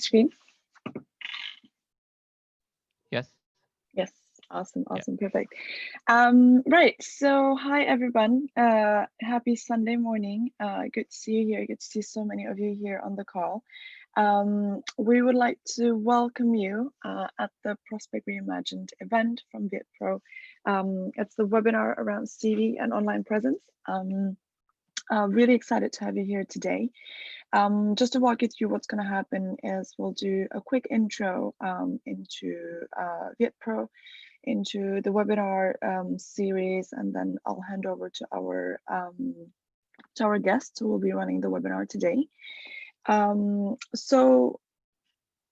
screen? Yes. Yes. Awesome. Yeah. Perfect. Right. So hi everyone. Happy Sunday morning. Good to see you here. Good to see so many of you here on the call. We would like to welcome you at the Prospect Reimagined event from VietPro. It's the webinar around CV and online presence. Really excited to have you here today. Just to walk you through what's going to happen is we'll do a quick intro into VietPro, into the webinar series, and then I'll hand over to our guests who will be running the webinar today. So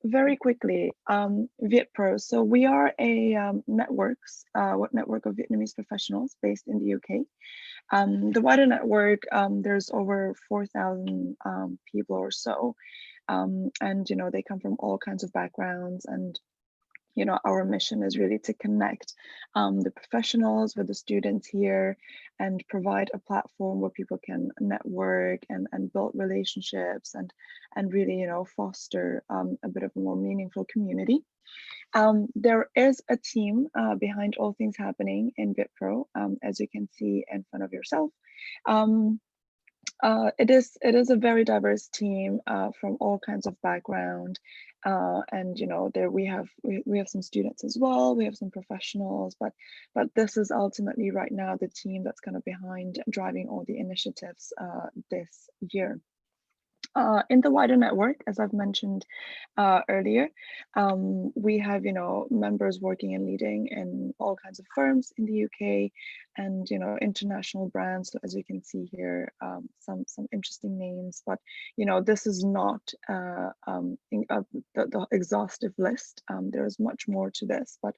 very quickly, VietPro. So we are a network of Vietnamese professionals based in the UK. The wider network, there's over 4,000 people or so, and they come from all kinds of backgrounds, and our mission is really to connect the professionals with the students here and provide a platform where people can network and build relationships and really foster a bit of a more meaningful community. There is a team behind all things happening in VietPro, as you can see in front of yourself. It is a very diverse team from all kinds of background, and there we have some students as well. We have some professionals, but this is ultimately right now the team that's kind of behind driving all the initiatives this year. In the wider network, as I've mentioned earlier, we have members working and leading in all kinds of firms in the UK, and international brands. So as you can see here, some interesting names. But this is not the exhaustive list. There is much more to this, but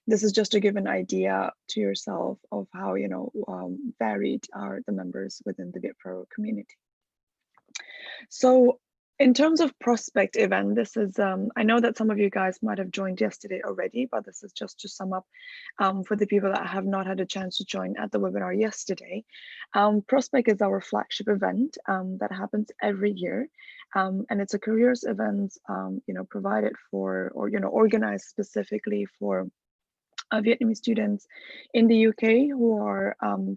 this is just to give an idea to yourself of how varied are the members within the VietPro community. So in terms of Prospect event, this is, I know that some of you guys might have joined yesterday already, but this is just to sum up for the people that have not had a chance to join at the webinar yesterday. Prospect is our flagship event that happens every year. And it's a careers event, provided for, or, organized specifically for Vietnamese students in the UK who are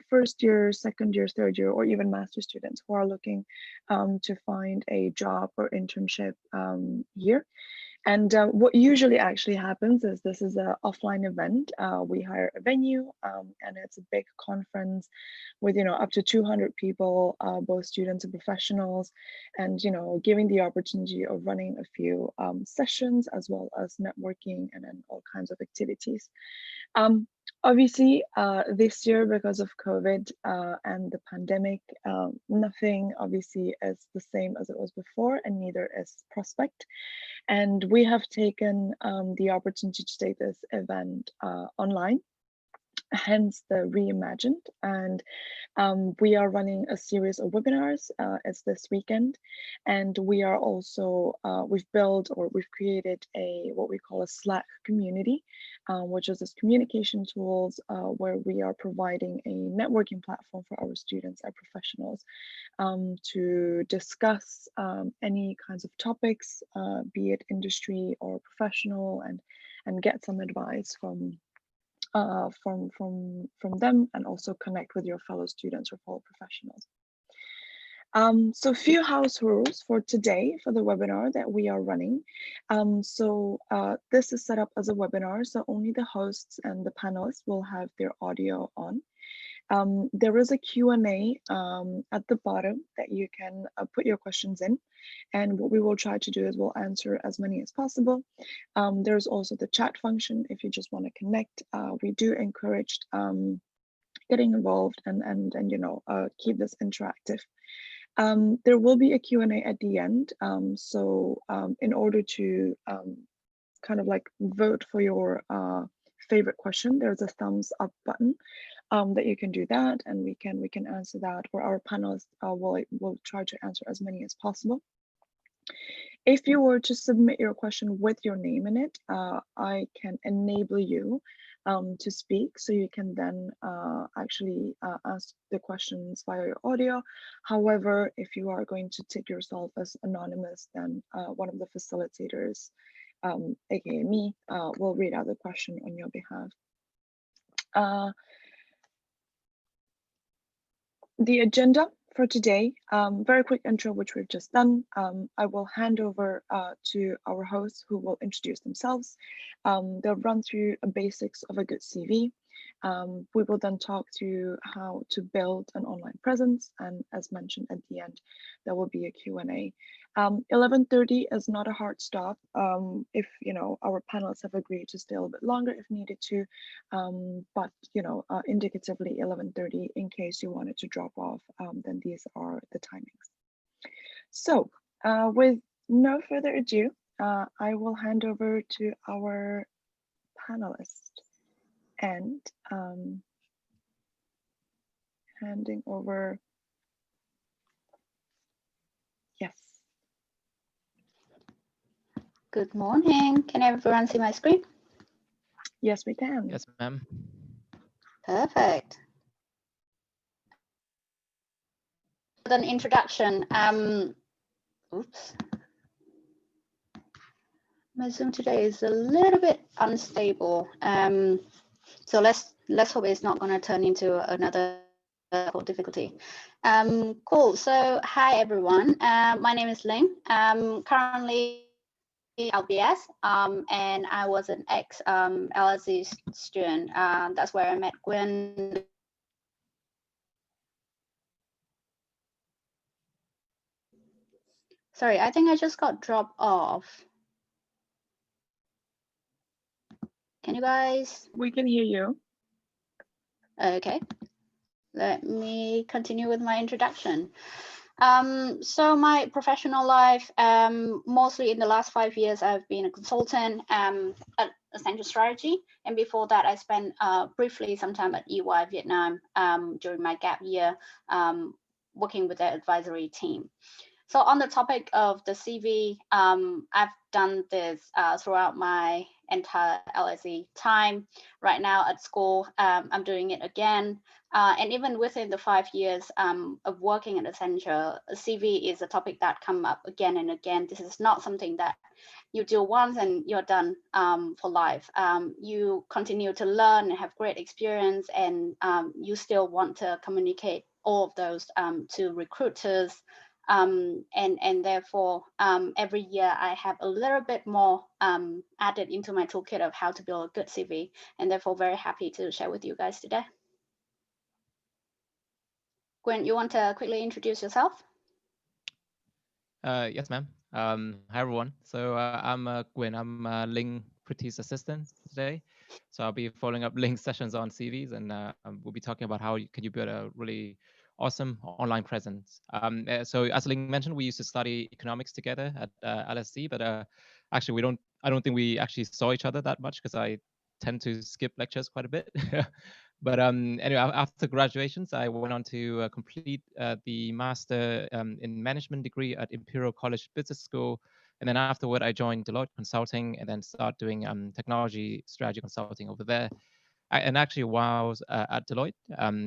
first year, second year, third year, or even master students who are looking to find a job or internship here. And what usually actually happens is this is an offline event. We hire a venue and it's a big conference with up to 200 people, both students and professionals, and giving the opportunity of running a few sessions as well as networking and then all kinds of activities. Obviously, this year, because of COVID and the pandemic, nothing obviously is the same as it was before, and neither is Prospect. And we have taken the opportunity to take this event online, hence the reimagined. And we are running a series of webinars. It's this weekend, and we are also we've built, or we've created what we call a Slack community, which is this communication tools where we are providing a networking platform for our students and professionals to discuss any kinds of topics, be it industry or professional, and get some advice from them, and also connect with your fellow students or fellow professionals. So a few house rules for today for the webinar that we are running. This is set up as a webinar, so only the hosts and the panelists will have their audio on. There is a Q&A at the bottom that you can put your questions in, and what we will try to do is we'll answer as many as possible. There's also the chat function if you just want to connect. We do encourage getting involved and keep this interactive. There will be a Q&A at the end. In order to kind of like vote for your favorite question, there's a thumbs up button that you can do that, and we can answer that, or our panelists will try to answer as many as possible. If you were to submit your question with your name in it, I can enable you to speak, so you can then actually ask the questions via your audio. However, if you are going to take yourself as anonymous, then one of the facilitators, aka me, will read out the question on your behalf. The agenda for today, very quick intro, which we've just done. I will hand over to our hosts, who will introduce themselves. They'll run through the basics of a good CV. We will then talk to how to build an online presence, and as mentioned at the end, there will be a Q&A. 11:30 is not a hard stop. If our panelists have agreed to stay a little bit longer if needed to, but indicatively 11:30 in case you wanted to drop off, then these are the timings. So with no further ado, I will hand over to our panelist, and handing over. Yes. Good morning. Can everyone see my screen? Yes, we can. Yes, ma'am. Perfect. An introduction. Oops. My Zoom today is a little bit unstable. So let's hope it's not going to turn into another difficulty. Cool. So hi everyone. My name is Linh. Currently LBS, and I was an ex LSE student. That's where I met Gwen. Sorry, I think I just got dropped off. Can you guys? We can hear you. Okay. Let me continue with my introduction. So my professional life, mostly in the last 5 years, I've been a consultant at Accenture Strategy. And before that, I spent briefly some time at EY Vietnam during my gap year, working with their advisory team. So on the topic of the CV, I've done this throughout my entire LSE time. Right now at school, I'm doing it again. And even within the 5 years of working at Accenture, CV is a topic that comes up again and again. This is not something that you do once and you're done for life. You continue to learn and have great experience, and you still want to communicate all of those to recruiters. And therefore, every year I have a little bit more added into my toolkit of how to build a good CV, and therefore very happy to share with you guys today. Gwen, you want to quickly introduce yourself? Yes, ma'am. Hi, everyone. So I'm Quinn. I'm Linh Pretty's assistant today. So I'll be following up Ling's sessions on CVs, and we'll be talking about how can you build a really awesome online presence. So as Ling mentioned, we used to study economics together at LSE, but actually I don't think we actually saw each other that much because I tend to skip lectures quite a bit. But anyway, after graduations, I went on to complete the master in management degree at Imperial College Business School. And then afterward, I joined Deloitte Consulting and then started doing technology strategy consulting over there. And actually, while I was at Deloitte,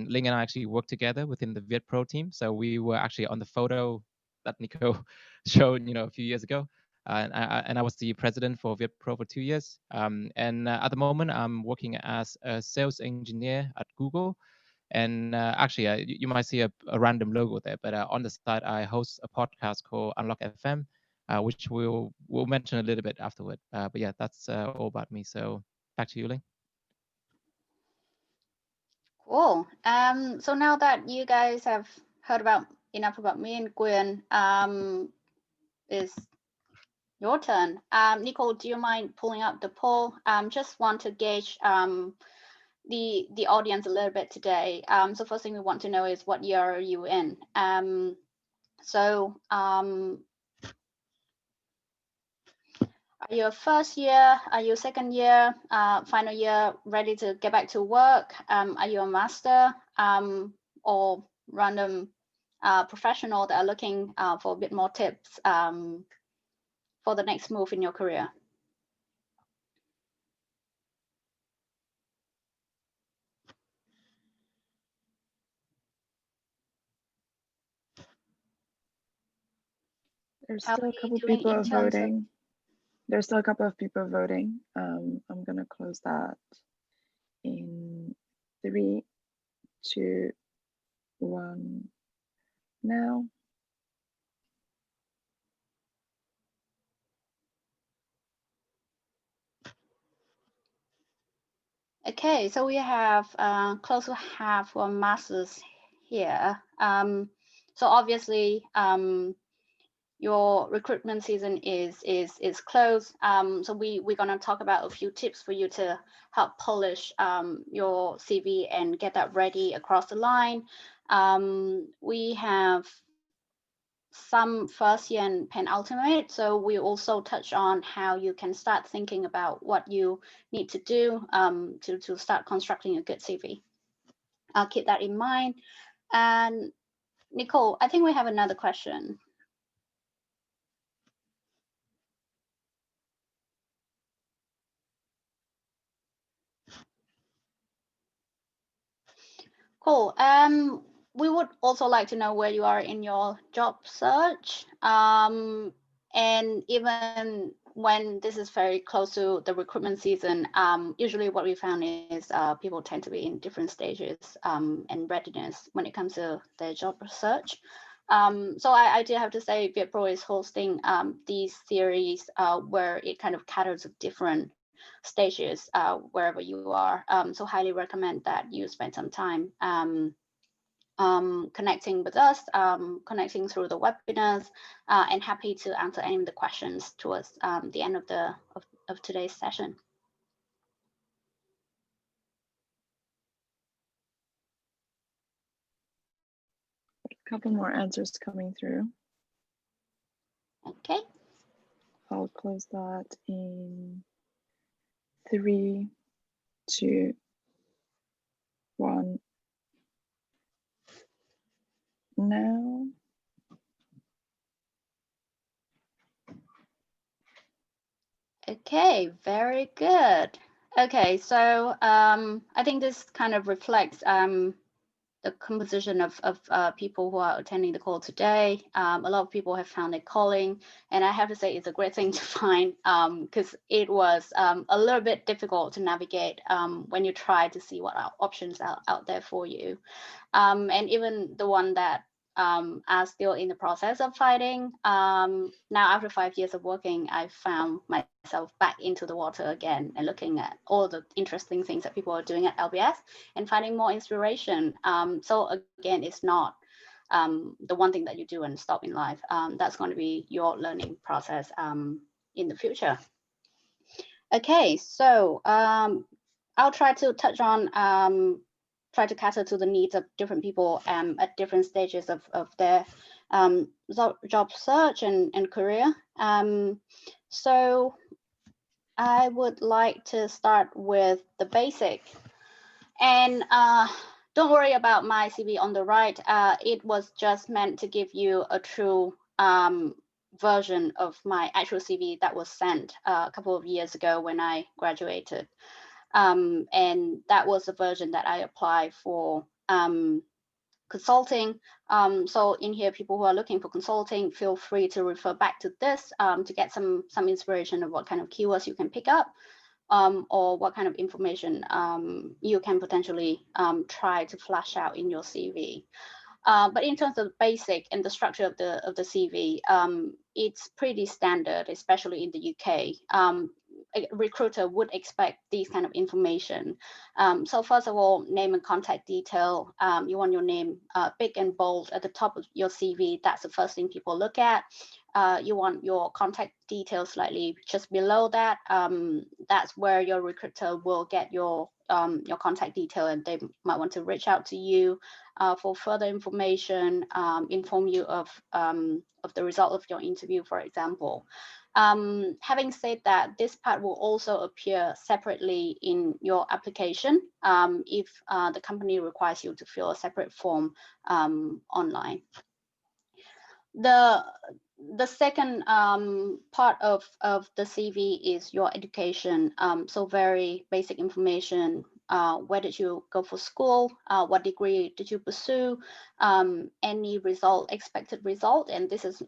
Ling and I actually worked together within the VietPro team. So we were actually on the photo that Nico showed, a few years ago. And I was the president for VietPro for 2 years. And at the moment, I'm working as a sales engineer at Google. And actually, you might see a random logo there, but on the side, I host a podcast called Unlock FM, which we'll mention a little bit afterward. But yeah, that's all about me. So back to you, Ling. Cool. So now that you guys have heard enough about me and Gwen, is your turn. Nicole, do you mind pulling up the poll? Just want to gauge the audience a little bit today. So first thing we want to know is what year are you in? Are you a first year? Are you second year? Final year, ready to get back to work? Are you a master or random professional that are looking for a bit more tips for the next move in your career? There's How still are a couple you doing people in terms of? voting. There's still a couple of people voting. I'm gonna close that in 3, 2, 1 now. Okay, so we have close to half who are masters here. So obviously, your recruitment season is close. So we're gonna talk about a few tips for you to help polish your CV and get that ready across the line. We have some first year and penultimate. So we also touch on how you can start thinking about what you need to do to start constructing a good CV. I'll keep that in mind. And Nicole, I think we have another question. Cool. We would also like to know where you are in your job search. And even when this is very close to the recruitment season, usually what we found is people tend to be in different stages and readiness when it comes to their job search. So I do have to say VietPro is hosting these series where it kind of caters to different stages wherever you are. So highly recommend that you spend some time connecting with us, connecting through the webinars, and happy to answer any of the questions towards the end of today's session. A couple more answers coming through. Okay. I'll close that in 3, 2, 1 now. Okay, very good. Okay, so I think this kind of reflects the composition of people who are attending the call today. A lot of people have found their calling, and I have to say it's a great thing to find because it was a little bit difficult to navigate when you try to see what options are out there for you. And even the one that are still in the process of finding. Now, after 5 years of working, I found myself back into the water again and looking at all the interesting things that people are doing at LBS and finding more inspiration. So again, it's not the one thing that you do and stop in life. That's going to be your learning process in the future. Okay, so I'll try to touch on try to cater to the needs of different people at different stages of their job search and career. So I would like to start with the basic. And don't worry about my CV on the right. It was just meant to give you a true version of my actual CV that was sent a couple of years ago when I graduated. And that was the version that I applied for consulting. So in here, people who are looking for consulting, feel free to refer back to this to get some inspiration of what kind of keywords you can pick up or what kind of information you can potentially try to flash out in your CV. But in terms of the basic and the structure of the CV, it's pretty standard, especially in the UK. A recruiter would expect these kind of information. So first of all, name and contact detail. You want your name big and bold at the top of your CV. That's the first thing people look at. You want your contact details slightly just below that. That's where your recruiter will get your contact detail, and they might want to reach out to you for further information, inform you of the result of your interview, for example. Having said that, this part will also appear separately in your application if the company requires you to fill a separate form online. The second part of the CV is your education. So very basic information. Where did you go for school? What degree did you pursue? Any result, expected result? And this is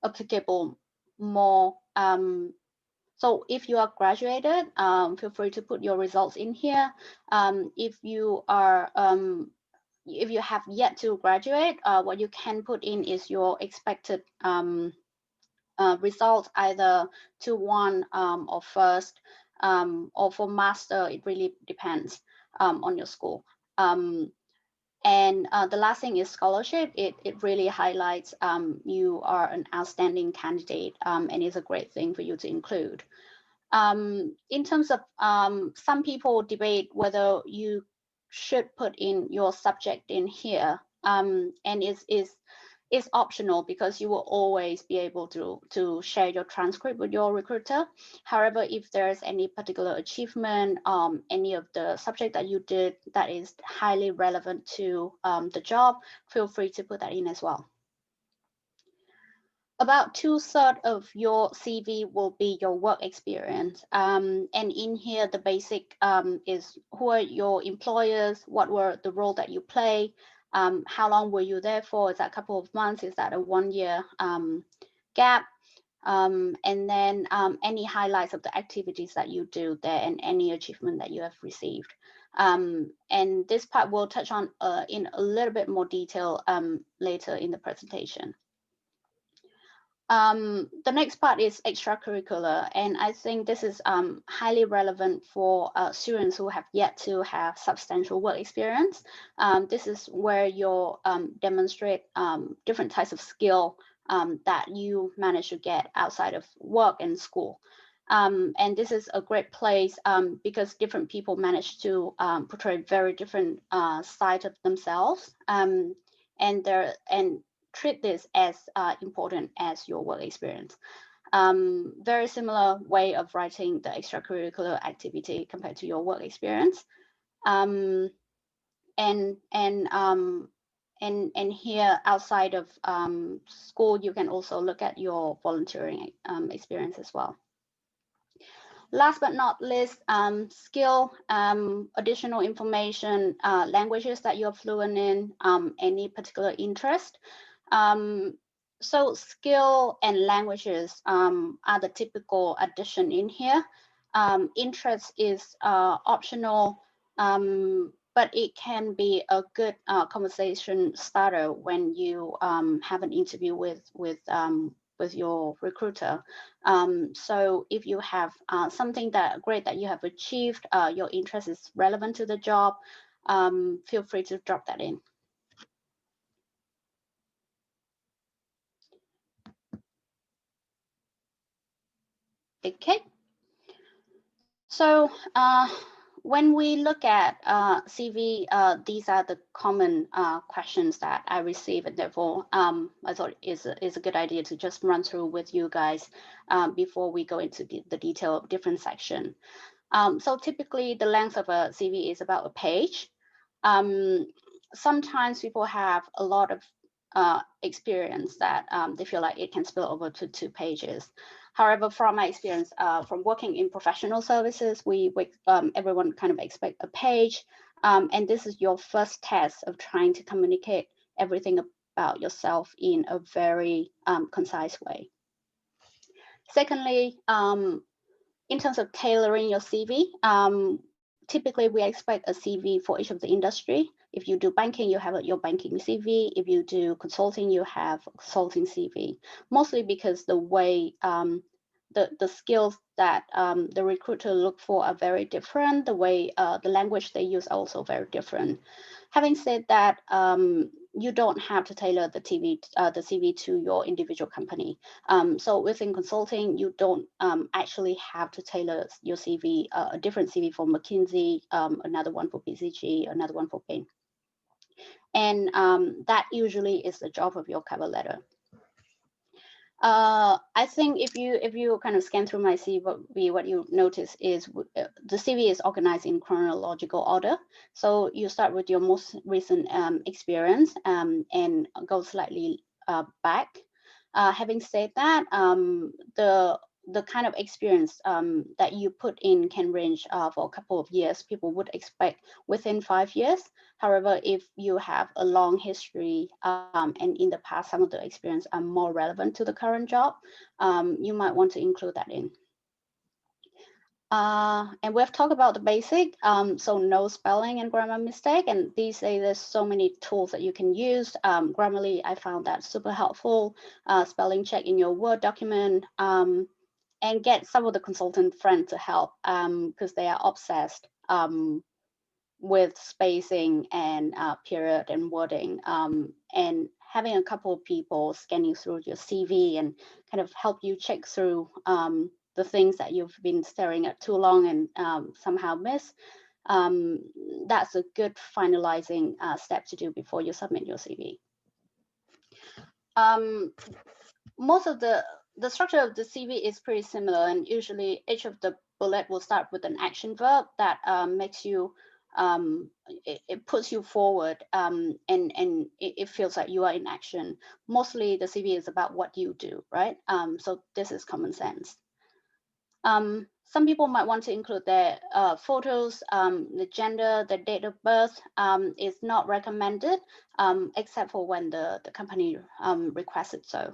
applicable more. So if you are graduated, feel free to put your results in here. If you are if you have yet to graduate, what you can put in is your expected results, either 2-1 or first, or for master, it really depends on your school. And the last thing is scholarship. It really highlights you are an outstanding candidate, and is a great thing for you to include. In terms of some people debate whether you should put in your subject in here, and is optional because you will always be able to share your transcript with your recruiter. However, if there's any particular achievement, any of the subject that you did that is highly relevant to the job, feel free to put that in as well. About 2/3 of your CV will be your work experience. And in here, the basic is who are your employers, what were the role that you play, how long were you there for, is that a couple of months, is that a 1-year gap, and then any highlights of the activities that you do there and any achievement that you have received. And this part we'll touch on in a little bit more detail later in the presentation. The next part is extracurricular, and I think this is highly relevant for students who have yet to have substantial work experience. This is where you demonstrate different types of skill that you manage to get outside of work and school. And this is a great place because different people manage to portray very different sides of themselves, and treat this as important as your work experience. Very similar way of writing the extracurricular activity compared to your work experience. And here outside of school, you can also look at your volunteering experience as well. Last but not least, skill, additional information, languages that you're fluent in, any particular interest. So skill and languages are the typical addition in here. Interest is optional, but it can be a good conversation starter when you have an interview with your recruiter. So if you have something great that you have achieved, your interest is relevant to the job, feel free to drop that in. Okay, so when we look at CV, these are the common questions that I receive, and therefore I thought is a good idea to just run through with you guys before we go into the detail of different section. So typically the length of a CV is about a page. Sometimes people have a lot of experience that they feel like it can spill over to 2 pages. However, from my experience, from working in professional services, everyone kind of expect a page, and this is your first test of trying to communicate everything about yourself in a very concise way. Secondly, in terms of tailoring your CV, typically we expect a CV for each of the industry. If you do banking, you have your banking CV. If you do consulting, you have a consulting CV. Mostly because the way the skills that the recruiter look for are very different. The way the language they use are also very different. Having said that, you don't have to tailor the CV to your individual company. So within consulting, you don't actually have to tailor your CV, a different CV for McKinsey, another one for BCG, another one for Bain. And that usually is the job of your cover letter. I think if you kind of scan through my CV, what you notice is the CV is organized in chronological order. So you start with your most recent experience and go slightly back. Having said that, the the kind of experience that you put in can range for a couple of years. People would expect within 5 years. However, if you have a long history and in the past some of the experience are more relevant to the current job, you might want to include that in. And we've talked about the basic, so no spelling and grammar mistake. And these days, there's so many tools that you can use. Grammarly, I found that super helpful. Spelling check in your Word document, and get some of the consultant friends to help because they are obsessed with spacing and period and wording. And having a couple of people scanning through your CV and kind of help you check through the things that you've been staring at too long and somehow miss, that's a good finalizing step to do before you submit your CV. Most of the structure of the CV is pretty similar, and usually each of the bullet will start with an action verb that makes you, it puts you forward, and it feels like you are in action. Mostly the CV is about what you do, right? So this is common sense. Some people might want to include their photos, the gender, the date of birth is not recommended, except for when the company requests it so.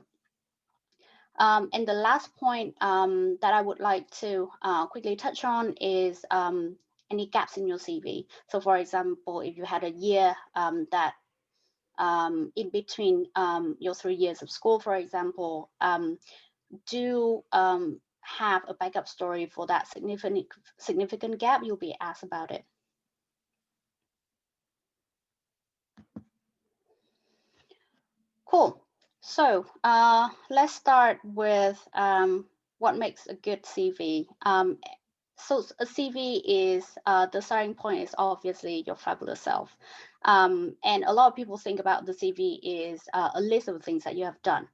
And the last point that I would like to quickly touch on is any gaps in your CV. So for example, if you had a year that in between your 3 years of school, for example, do have a backup story for that significant gap. You'll be asked about it. Cool. So let's start with what makes a good CV. So a CV is, the starting point is obviously your fabulous self. And a lot of people think about the CV is a list of things that you have done.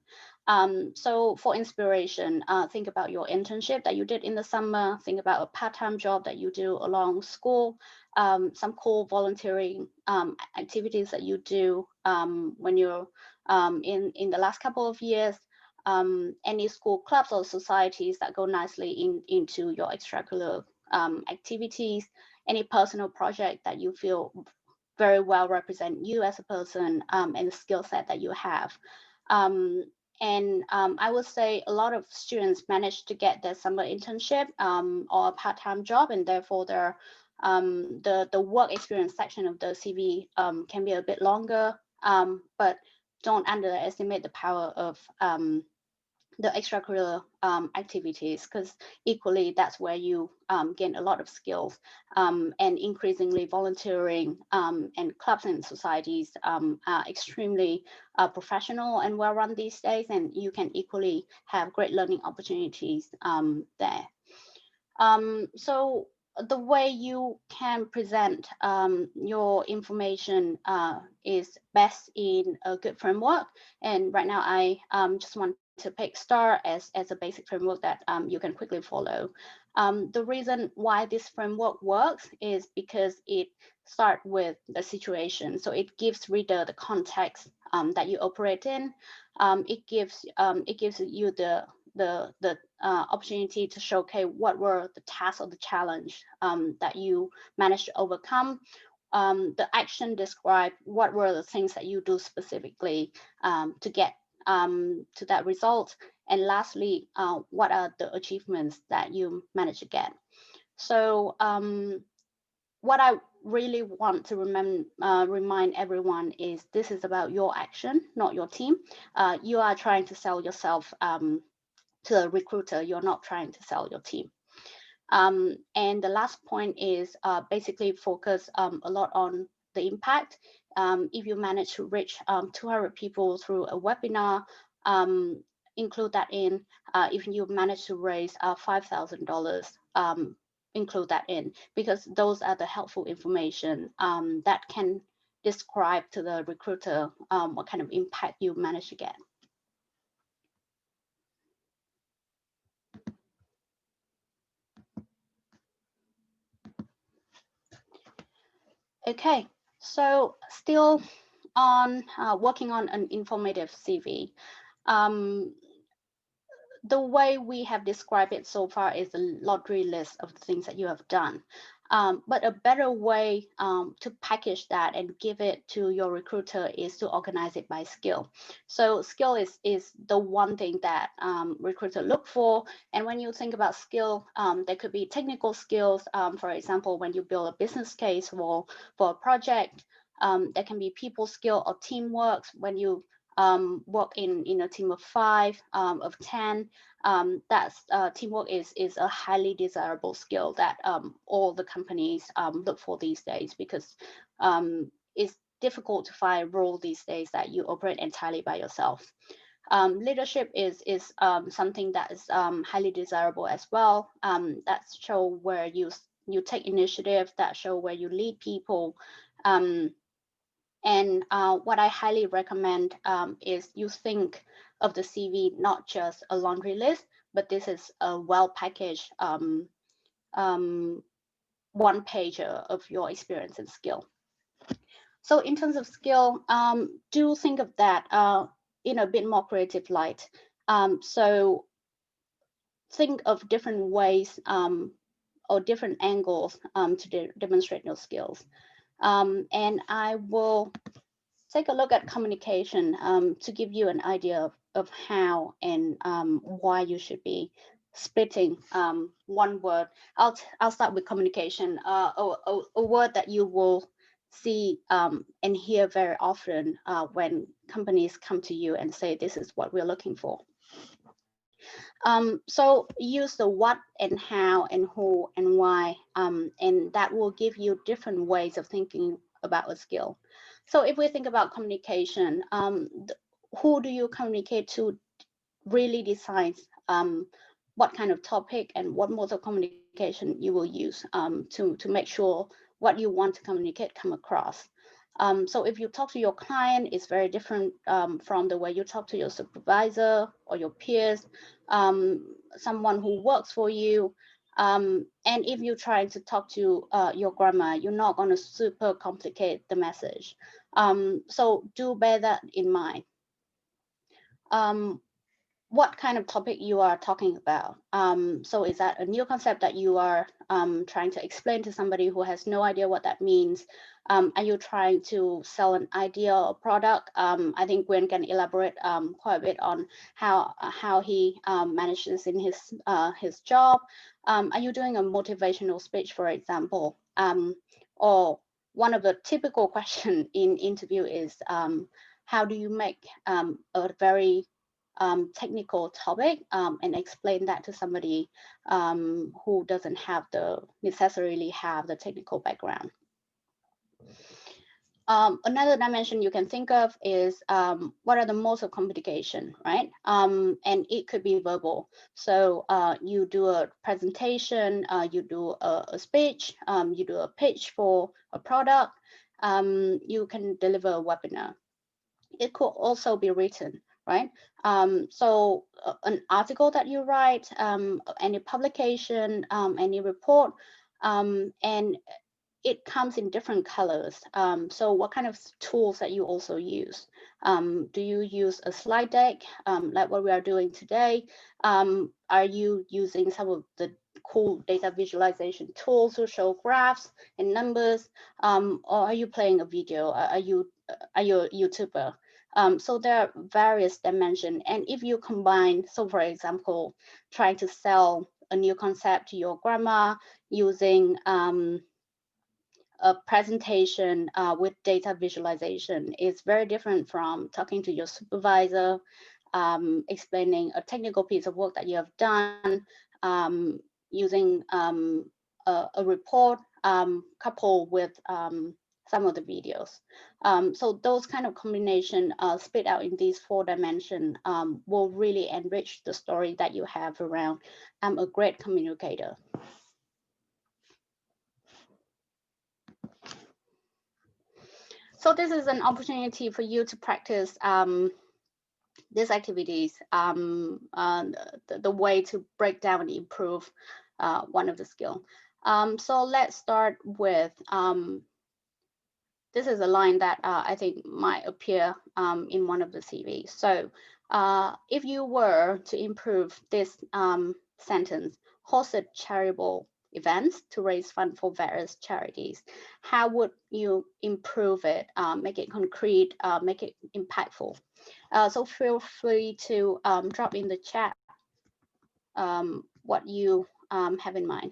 So for inspiration, think about your internship that you did in the summer, think about a part-time job that you do along school, some cool volunteering activities that you do when you're in the last couple of years, any school clubs or societies that go nicely into your extracurricular activities, any personal project that you feel very well represent you as a person and the skill set that you have. And I would say a lot of students manage to get their summer internship or a part-time job, and therefore the work experience section of the CV can be a bit longer, but don't underestimate the power of the extracurricular activities, because equally that's where you gain a lot of skills, and increasingly volunteering and clubs and societies are extremely professional and well run these days, and you can equally have great learning opportunities there. So the way you can present your information is best in a good framework. And right now I just want to pick STAR as a basic framework that you can quickly follow. The reason why this framework works is because it starts with the situation. So it gives reader the context that you operate in. It gives you the opportunity to showcase what were the tasks or the challenge that you managed to overcome. The action describe what were the things that you do specifically to get to that result. And lastly, what are the achievements that you managed to get? So what I really want to remind everyone is this is about your action, not your team. You are trying to sell yourself to a recruiter. You're not trying to sell your team. And the last point is basically focus a lot on the impact. If you manage to reach 200 people through a webinar, include that in. If you manage to raise $5,000, include that in, because those are the helpful information that can describe to the recruiter what kind of impact you manage to get. Okay, so still on working on an informative CV. the way we have described it so far is a laundry list of the things that you have done. But a better way to package that and give it to your recruiter is to organize it by skill. So skill is the one thing that recruiter look for. And when you think about skill, there could be technical skills. For example, when you build a business case for a project, there can be people skill or teamwork. When you work in a team of 5, of 10, that's teamwork is a highly desirable skill that all the companies look for these days, because it's difficult to find a role these days that you operate entirely by yourself. Leadership is something that is highly desirable as well. That show where you take initiative, that show where you lead people. And what I highly recommend is you think of the CV not just a laundry list, but this is a well-packaged one pager of your experience and skill. So in terms of skill, do think of that in a bit more creative light. So think of different ways or different angles to demonstrate your skills. And I will take a look at communication to give you an idea of how and why you should be splitting one word. I'll start with communication, a word that you will see and hear very often when companies come to you and say, this is what we're looking for. So use the what and how and who and why, and that will give you different ways of thinking about a skill. So if we think about communication, who do you communicate to really decides what kind of topic and what modes of communication you will use to make sure what you want to communicate come across. So if you talk to your client, it's very different from the way you talk to your supervisor or your peers, someone who works for you. And if you're trying to talk to your grandma, you're not going to super complicate the message. So do bear that in mind. What kind of topic you are talking about. So is that a new concept that you are trying to explain to somebody who has no idea what that means? Are you trying to sell an idea or product? I think Nguyen can elaborate quite a bit on how he manages in his job. Are you doing a motivational speech, for example? Or one of the typical questions in interview is, how do you make a very technical topic and explain that to somebody who doesn't necessarily have the technical background. Another dimension you can think of is what are the modes of communication, right? And it could be verbal. So you do a presentation, you do a speech, you do a pitch for a product, you can deliver a webinar. It could also be written, right? So an article that you write, any publication, any report, and it comes in different colors. So what kind of tools that you also use? Do you use a slide deck like what we are doing today? Are you using some of the cool data visualization tools to show graphs and numbers? Or are you playing a video? Are you a YouTuber? So there are various dimensions. And if you combine, so for example, trying to sell a new concept to your grandma using a presentation with data visualization is very different from talking to your supervisor, explaining a technical piece of work that you have done, using a report coupled with some of the videos. So those kind of combination split out in these 4 dimensions will really enrich the story that you have around I'm a great communicator. So this is an opportunity for you to practice these activities, the way to break down and improve one of the skills. So let's start with, this is a line that I think might appear in one of the CVs. So If you were to improve this sentence, hosted charitable events to raise funds for various charities, how would you improve it, make it concrete, make it impactful? So feel free to drop in the chat what you have in mind.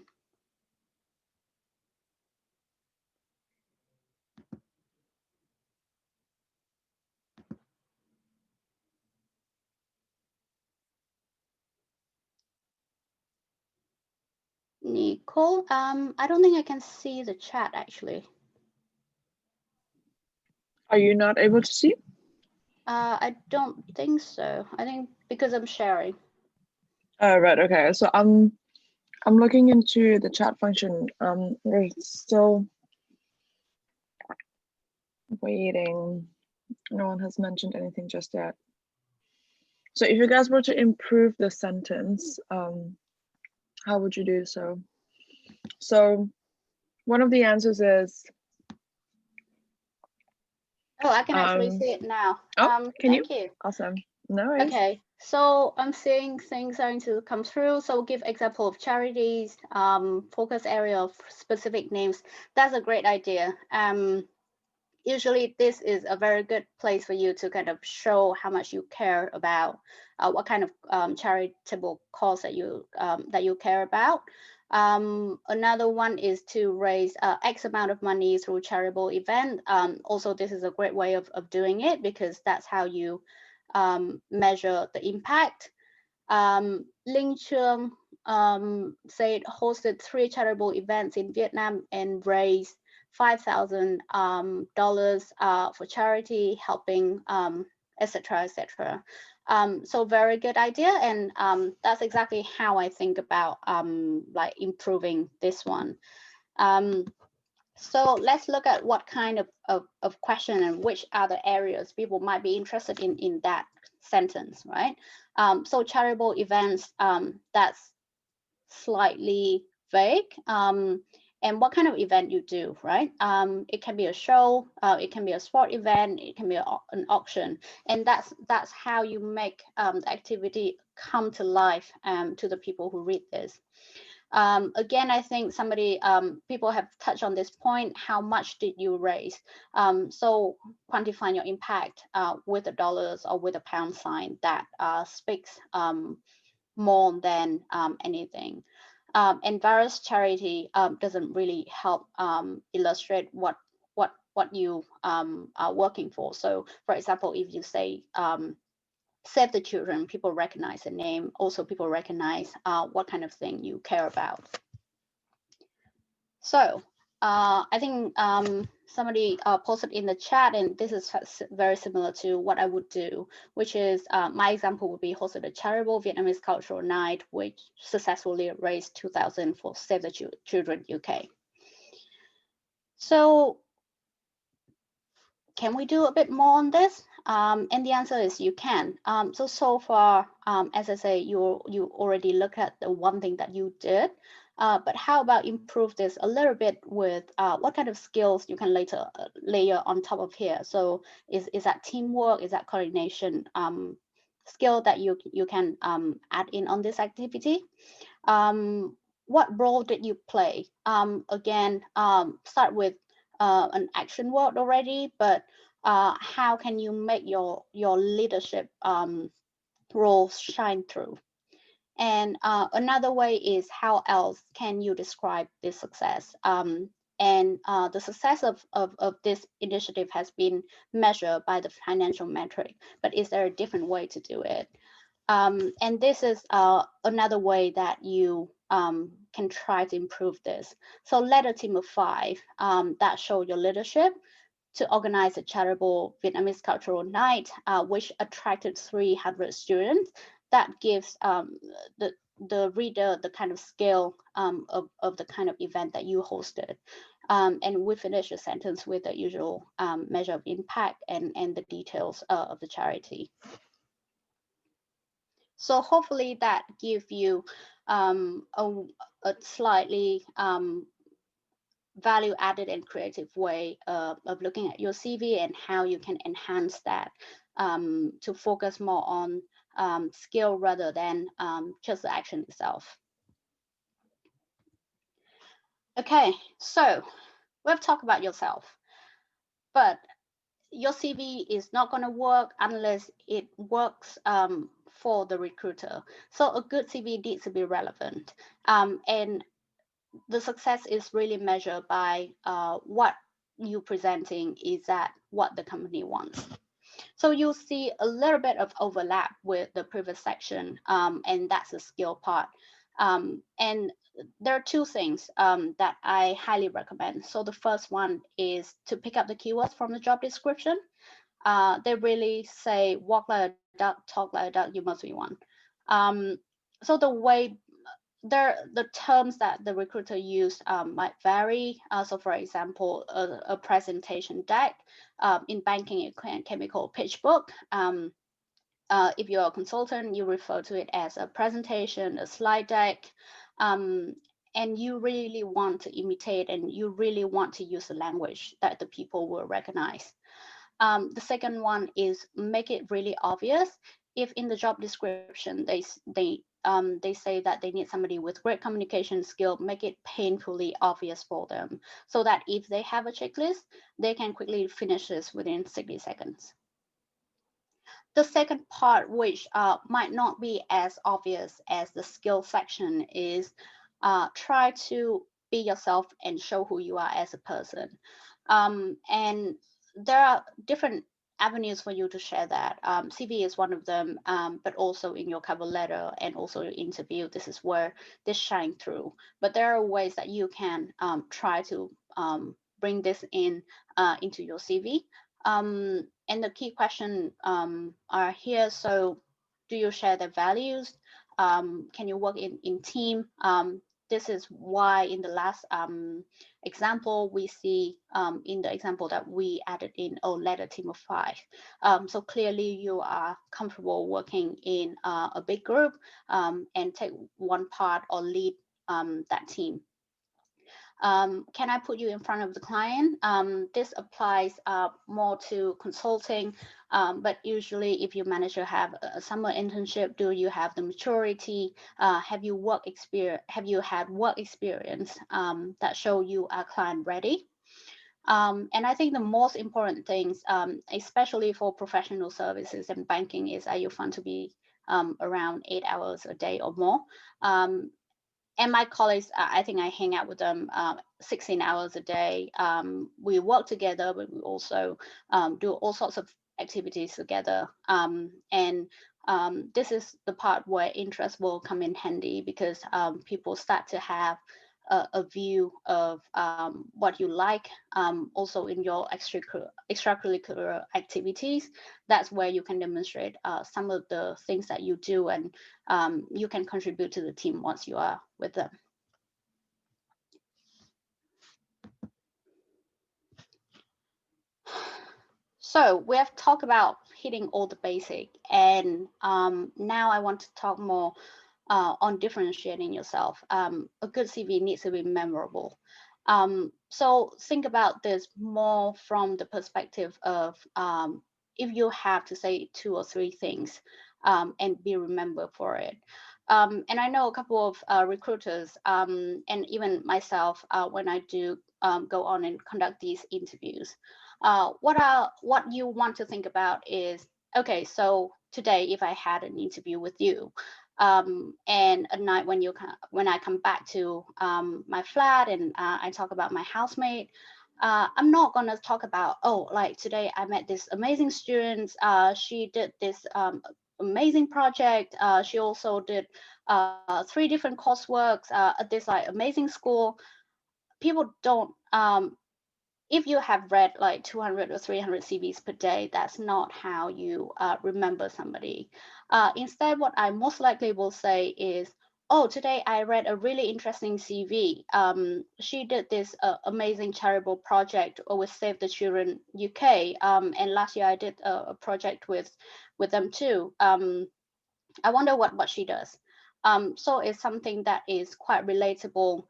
Nicole, I don't think I can see the chat actually. Are you not able to see? I don't think so. I think because I'm sharing. Oh, right. Okay. So I'm looking into the chat function. We're still waiting. No one has mentioned anything just yet. So if you guys were to improve the sentence, how would you do so? So one of the answers is. Oh, I can actually see it now. Thank you. Awesome. No worries. Okay, so I'm seeing things starting to come through. So we'll give example of charities, focus area of specific names. That's a great idea. Usually this is a very good place for you to kind of show how much you care about what kind of charitable cause that you care about. Another one is to raise X amount of money through charitable event. Also, this is a great way of doing it because that's how you measure the impact. Linh Trương said hosted 3 charitable events in Vietnam and raised $5,000 for charity, helping, etc., etc. So very good idea, and that's exactly how I think about like improving this one. So let's look at what kind of question and which other areas people might be interested in that sentence, right? So charitable events, that's slightly vague. And what kind of event you do, right? It can be a show, it can be a sport event, it can be an auction, and that's how you make the activity come to life to the people who read this. Again, I think people have touched on this point. How much did you raise? So quantifying your impact with the dollars or with a pound sign, that speaks more than anything. And various charity doesn't really help illustrate what you are working for. So for example, if you say Save the Children, people recognize the name. Also, people recognize what kind of thing you care about. So I think somebody posted in the chat, and this is very similar to what I would do, which is my example would be hosted a charitable Vietnamese cultural night, which successfully raised 2,000 for Save the Children UK. So can we do a bit more on this? And the answer is you can. So far, as I say, you already look at the one thing that you did, but how about improve this a little bit with what kind of skills you can later layer on top of here? So is that teamwork? Is that coordination skill that you can add in on this activity? What role did you play? Again, start with an action word already, but how can you make your leadership role shine through? And another way is how else can you describe this success? And the success of this initiative has been measured by the financial metric, but is there a different way to do it? And this is another way that you can try to improve this. So led a team of 5 that show your leadership to organize a charitable Vietnamese cultural night, which attracted 300 students. That gives the reader the kind of scale of the kind of event that you hosted. And we finish the sentence with the usual measure of impact and the details of the charity. So hopefully that gives you a slightly value added and creative way of looking at your CV and how you can enhance that to focus more on skill rather than just the action itself. Okay, so we've talked about yourself, but your CV is not going to work unless it works for the recruiter. So a good CV needs to be relevant, and the success is really measured by what you presenting is at what the company wants. So you'll see a little bit of overlap with the previous section, and that's the skill part. And there are two things that I highly recommend. So the first one is to pick up the keywords from the job description. They really say, walk like a duck, talk like a duck, you must be one. So the way the terms that the recruiter used might vary. So for example, a presentation deck, in banking, it can be called pitch book. If you're a consultant, you refer to it as a presentation, a slide deck, and you really want to imitate and you really want to use the language that the people will recognize. The second one is make it really obvious. If in the job description they say that they need somebody with great communication skill, make it painfully obvious for them, so that if they have a checklist, they can quickly finish this within 60 seconds. The second part, which might not be as obvious as the skill section, is try to be yourself and show who you are as a person. And there are different avenues for you to share that. CV is one of them, but also in your cover letter and also your interview, this is where this shines through. But there are ways that you can try to bring this in into your CV. And the key questions are here. So do you share the values? Can you work in team? This is why in the last example, we see in the example that we added in, led a team of 5. So clearly you are comfortable working in a big group and take one part or lead that team. Can I put you in front of the client? This applies more to consulting, but usually if you manage to have a summer internship, do you have the maturity? Have you had work experience that show you are client ready? And I think the most important things, especially for professional services and banking, is that you want to be around 8 hours a day or more. And my colleagues, I think I hang out with them 16 hours a day. We work together, but we also do all sorts of activities together. And this is the part where interest will come in handy, because people start to have a view of what you like, also in your extracurricular activities. That's where you can demonstrate some of the things that you do, and you can contribute to the team once you are with them. So we have talked about hitting all the basic, and now I want to talk more on differentiating yourself. A good CV needs to be memorable. So think about this more from the perspective of if you have to say 2 or 3 things and be remembered for it. And I know a couple of recruiters and even myself when I do go on and conduct these interviews. What you want to think about is, okay, so today if I had an interview with you, and at night when I come back to my flat and I talk about my housemate, I'm not gonna talk about, oh, like today I met this amazing student, she did this amazing project, she also did 3 different courseworks at this like amazing school. People don't if you have read like 200 or 300 CVs per day, that's not how you remember somebody. Instead, what I most likely will say is, oh, today I read a really interesting CV. She did this amazing charitable project with Save the Children UK. And last year I did a project with them too. I wonder what she does. So it's something that is quite relatable,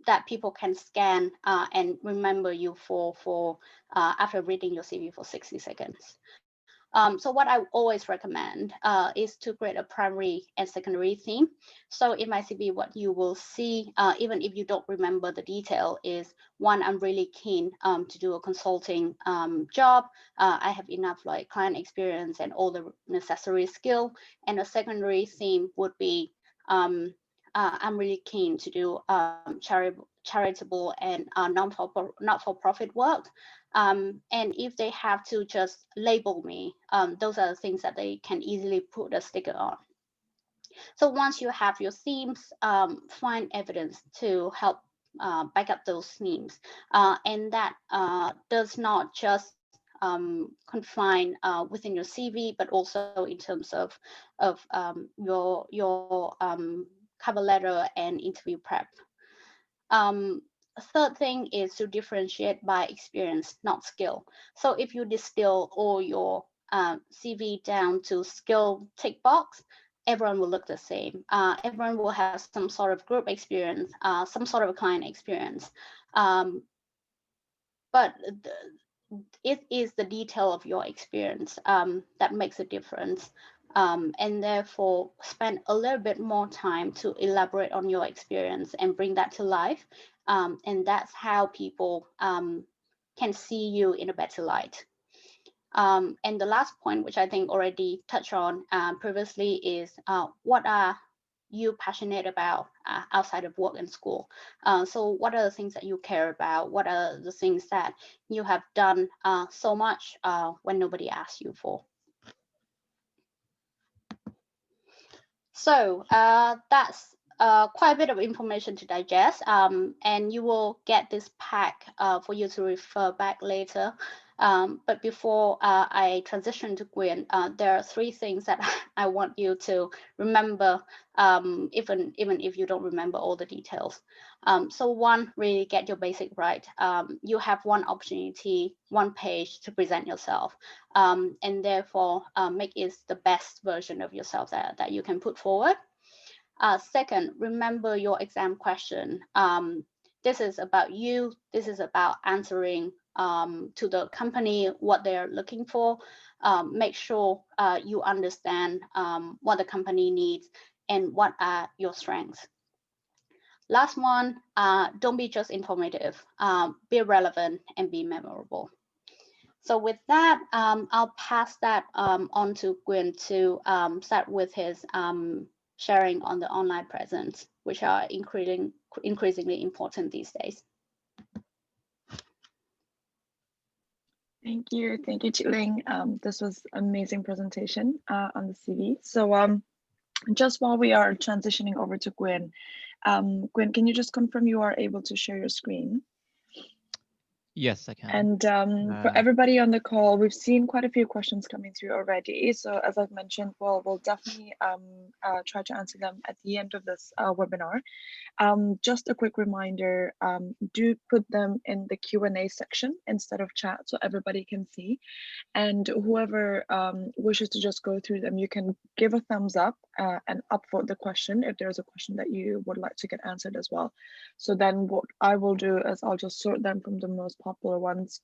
that people can scan and remember you for after reading your CV for 60 seconds. So what I always recommend is to create a primary and secondary theme. So in my CV, what you will see, even if you don't remember the detail, is one, I'm really keen to do a consulting job. I have enough like client experience and all the necessary skill. And a secondary theme would be I'm really keen to do charitable and not-for-profit work. And if they have to just label me, those are the things that they can easily put a sticker on. So once you have your themes, find evidence to help back up those themes. And that does not just confine within your CV, but also in terms of your cover letter and interview prep. Third thing is to differentiate by experience, not skill. So if you distill all your CV down to skill tick box, everyone will look the same. Everyone will have some sort of group experience, some sort of client experience. But it is the detail of your experience that makes a difference. And therefore spend a little bit more time to elaborate on your experience and bring that to life. And that's how people can see you in a better light. And the last point, which I think already touched on previously, is what are you passionate about outside of work and school? So what are the things that you care about? What are the things that you have done so much when nobody asks you for? So that's quite a bit of information to digest, and you will get this pack for you to refer back later. But before I transition to Nguyen, there are 3 things that I want you to remember, even if you don't remember all the details. So one, really get your basic right. You have one opportunity, one page to present yourself, and therefore make it the best version of yourself that you can put forward. Second, remember your exam question. This is about you. This is about answering to the company what they're looking for. Make sure you understand what the company needs and what are your strengths. Last one, don't be just informative, be relevant and be memorable. So with that, I'll pass that on to Nguyen to start with his sharing on the online presence, which are increasingly important these days. Thank you, Chị Linh. This was amazing presentation on the CV. So just while we are transitioning over to Nguyen, Nguyen, can you just confirm you are able to share your screen? Yes, I can. And for everybody on the call, we've seen quite a few questions coming through already. So as I've mentioned, we'll definitely try to answer them at the end of this webinar. Just a quick reminder, do put them in the Q&A section instead of chat so everybody can see. And whoever wishes to just go through them, you can give a thumbs up and upvote the question if there's a question that you would like to get answered as well. So then what I will do is I'll just sort them from the most popular ones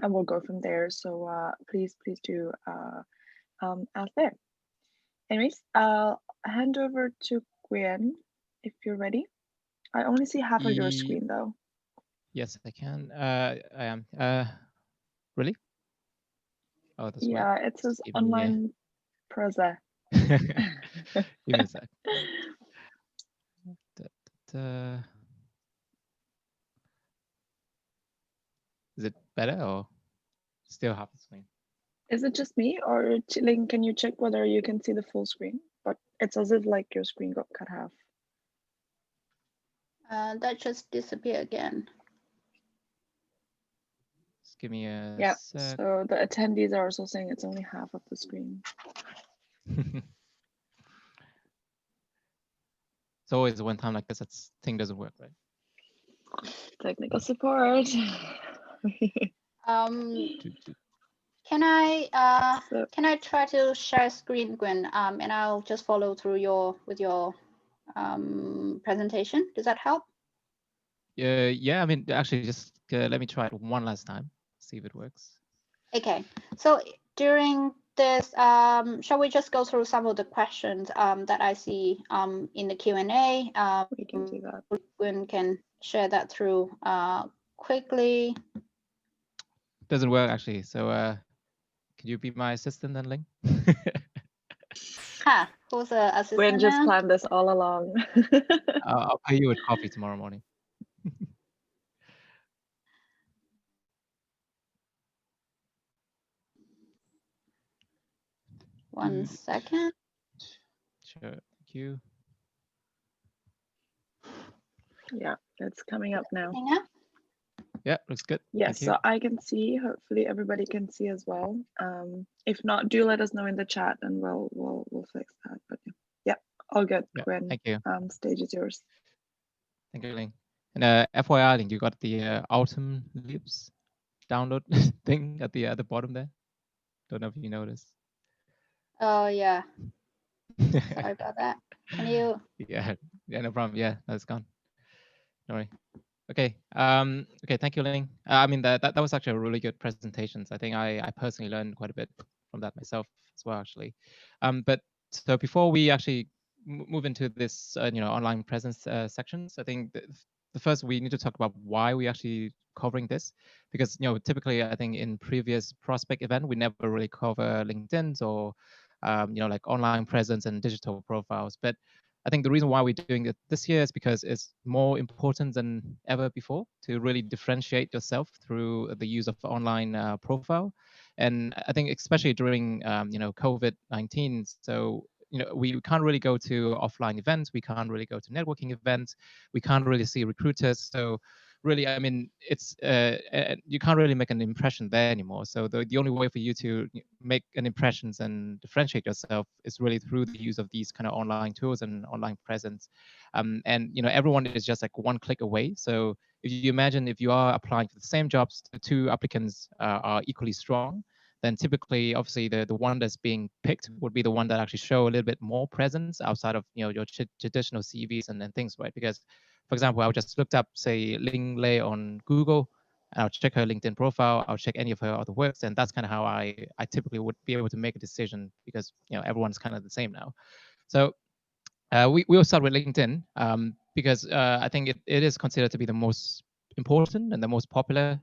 and we'll go from there. So please do ask there. Anyways, I'll hand over to Nguyen if you're ready. I only see half of your screen though. Yes, I can. I am. Really? Oh, that's yeah, weird. it says online present. Give me a sec. Is it better or still half the screen? Is it just me, or Linh, can you check whether you can see the full screen? But it's as if like your screen got cut half. That just disappeared again. Just give me a sec. So the attendees are also saying it's only half of the screen. It's always one time like this that thing doesn't work, right? Technical support. Can I try to share screen, Nguyen, and I'll just follow through with your presentation. Does that help? Yeah, I mean, actually, just let me try it one last time, see if it works. Okay, so during this, shall we just go through some of the questions that I see in the Q&A? We can do that. Nguyen can share that through quickly. Doesn't work actually. So can you be my assistant then, Ling? Who's the Nguyen assistant just now? planned this all along. I'll pay you with coffee tomorrow morning. One second. Sure. Thank you. Yeah, it's coming up now. Hang up. Yeah, looks good. Yes, Thank you. so I can see. Hopefully, everybody can see as well. If not, do let us know in the chat, and we'll fix that. But yeah, all good. Yeah, Nguyen, thank you. stage is yours. Thank you, Ling. And FYI, Ling, you got the autumn leaves download thing at the bottom there. Don't know if you noticed. Oh yeah. Sorry about that. Can you? Yeah, no problem. Yeah, that's gone. Don't worry. Okay. Okay. Thank you, Ling. I mean, that was actually a really good presentation. I think I personally learned quite a bit from that myself as well, actually. But so before we actually move into this, online presence sections, I think the first we need to talk about why we actually covering this, because typically I think in previous prospect event we never really cover LinkedIn's or like online presence and digital profiles, but I think the reason why we're doing it this year is because it's more important than ever before to really differentiate yourself through the use of online profile. And I think especially during COVID-19, so we can't really go to offline events, we can't really go to networking events, we can't really see recruiters. So really, I mean, it's you can't really make an impression there anymore. So the only way for you to make an impressions and differentiate yourself is really through the use of these kind of online tools and online presence. And everyone is just like one click away. So if you imagine if you are applying for the same jobs, the two applicants are equally strong, then typically, obviously, the one that's being picked would be the one that actually show a little bit more presence outside of your traditional CVs and things, right? Because, for example, I just looked up, say, Ling Lei on Google, and I'll check her LinkedIn profile, I'll check any of her other works, and that's kind of how I typically would be able to make a decision, because everyone's kind of the same now. So we'll start with LinkedIn, because I think it is considered to be the most important and the most popular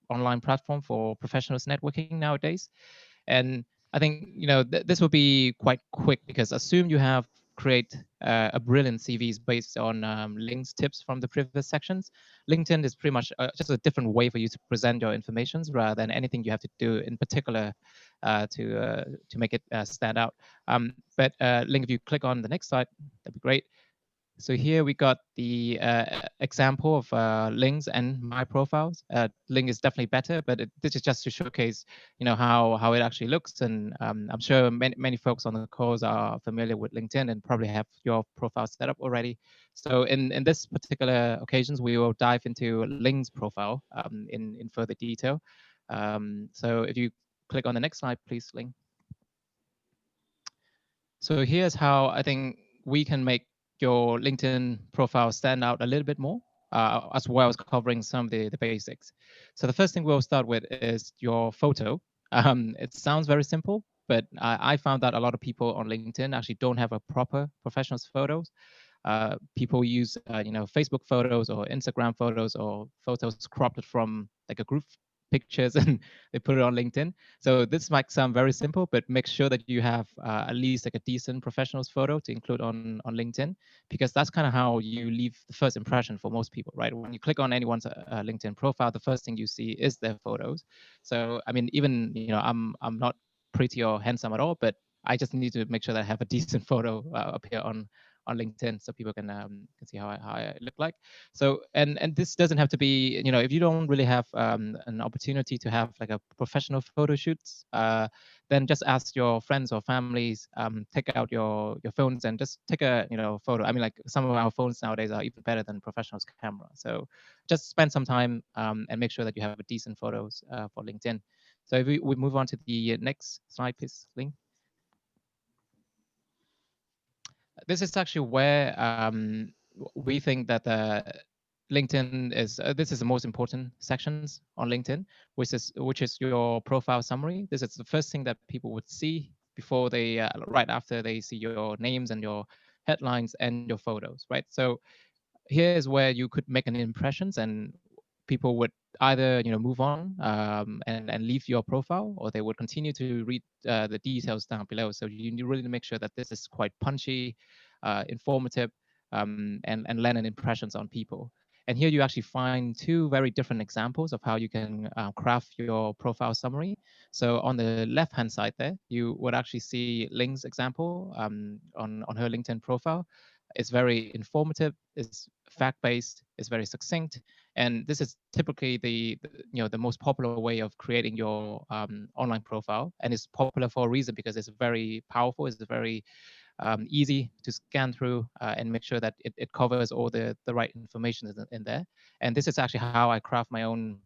online platform for professionals networking nowadays. And I think this will be quite quick, because assume you have create a brilliant CVs based on links tips from the previous sections. LinkedIn is pretty much just a different way for you to present your informations rather than anything you have to do in particular to make it stand out. But Link, if you click on the next slide, that'd be great. So here we got the example of links and my profiles. Link is definitely better, but this is just to showcase, how it actually looks. And I'm sure many folks on the calls are familiar with LinkedIn and probably have your profile set up already. So in this particular occasions, we will dive into Link's profile in further detail. So if you click on the next slide, please, Link. So here's how I think we can make your LinkedIn profile stand out a little bit more, as well as covering some of the basics. So the first thing we'll start with is your photo. It sounds very simple, but I found that a lot of people on LinkedIn actually don't have a proper professional photos. People use Facebook photos or Instagram photos or photos cropped from like a group pictures and they put it on LinkedIn. So this might sound very simple, but make sure that you have at least like a decent professional's photo to include on LinkedIn, because that's kind of how you leave the first impression for most people, right? When you click on anyone's LinkedIn profile, the first thing you see is their photos. So I mean, even I'm not pretty or handsome at all, but I just need to make sure that I have a decent photo up here on LinkedIn so people can see how I look like. So and this doesn't have to be, if you don't really have an opportunity to have like a professional photo shoots, then just ask your friends or families, take out your phones and just take a photo. I mean, like some of our phones nowadays are even better than professional's camera. So just spend some time and make sure that you have a decent photos for LinkedIn. So if we move on to the next slide, please, Ling. This is actually where we think that LinkedIn is this is the most important sections on LinkedIn, which is your profile summary. This is the first thing that people would see before they right after they see your names and your headlines and your photos, right? So here's where you could make an impressions, and people would either move on and leave your profile, or they would continue to read the details down below. So you really need to make sure that this is quite punchy, informative, and land an impressions on people. And here you actually find two very different examples of how you can craft your profile summary. So on the left hand side there, you would actually see Ling's example on her LinkedIn profile. It's very informative, it's fact-based, it's very succinct, and this is typically the most popular way of creating your online profile, and it's popular for a reason, because it's very powerful, it's very easy to scan through and make sure that it covers all the right information in there. And this is actually how I craft my own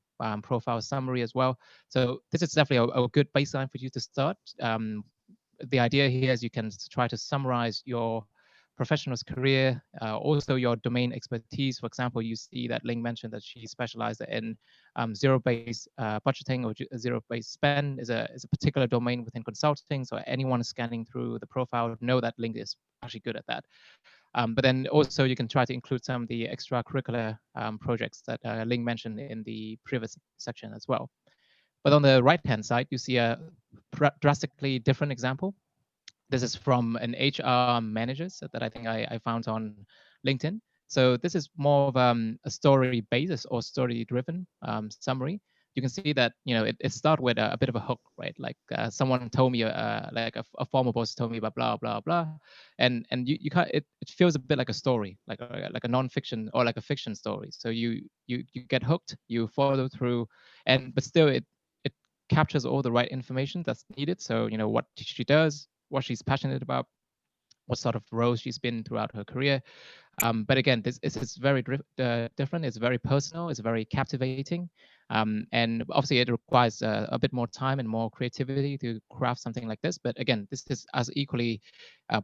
profile summary as well. So this is definitely a good baseline for you to start. The idea here is you can try to summarize your professional's career, also your domain expertise. For example, you see that Ling mentioned that she specialized in zero-based budgeting, or zero-based spend is a particular domain within consulting. So anyone scanning through the profile know that Ling is actually good at that. But then also you can try to include some of the extracurricular projects that Ling mentioned in the previous section as well. But on the right-hand side, you see a drastically different example. This is from an HR manager that I think I found on LinkedIn. So this is more of a story basis or story driven summary. You can see that it starts with a bit of a hook, right? Like someone told me, like a former boss told me about blah blah blah, and you can't. It feels a bit like a story, like a non-fiction or like a fiction story. So you get hooked, you follow through, but still it captures all the right information that's needed. So what she does, what she's passionate about, what sort of roles she's been throughout her career. But again, this is very different. It's very personal. It's very captivating, and obviously it requires a bit more time and more creativity to craft something like this. But again, this is as equally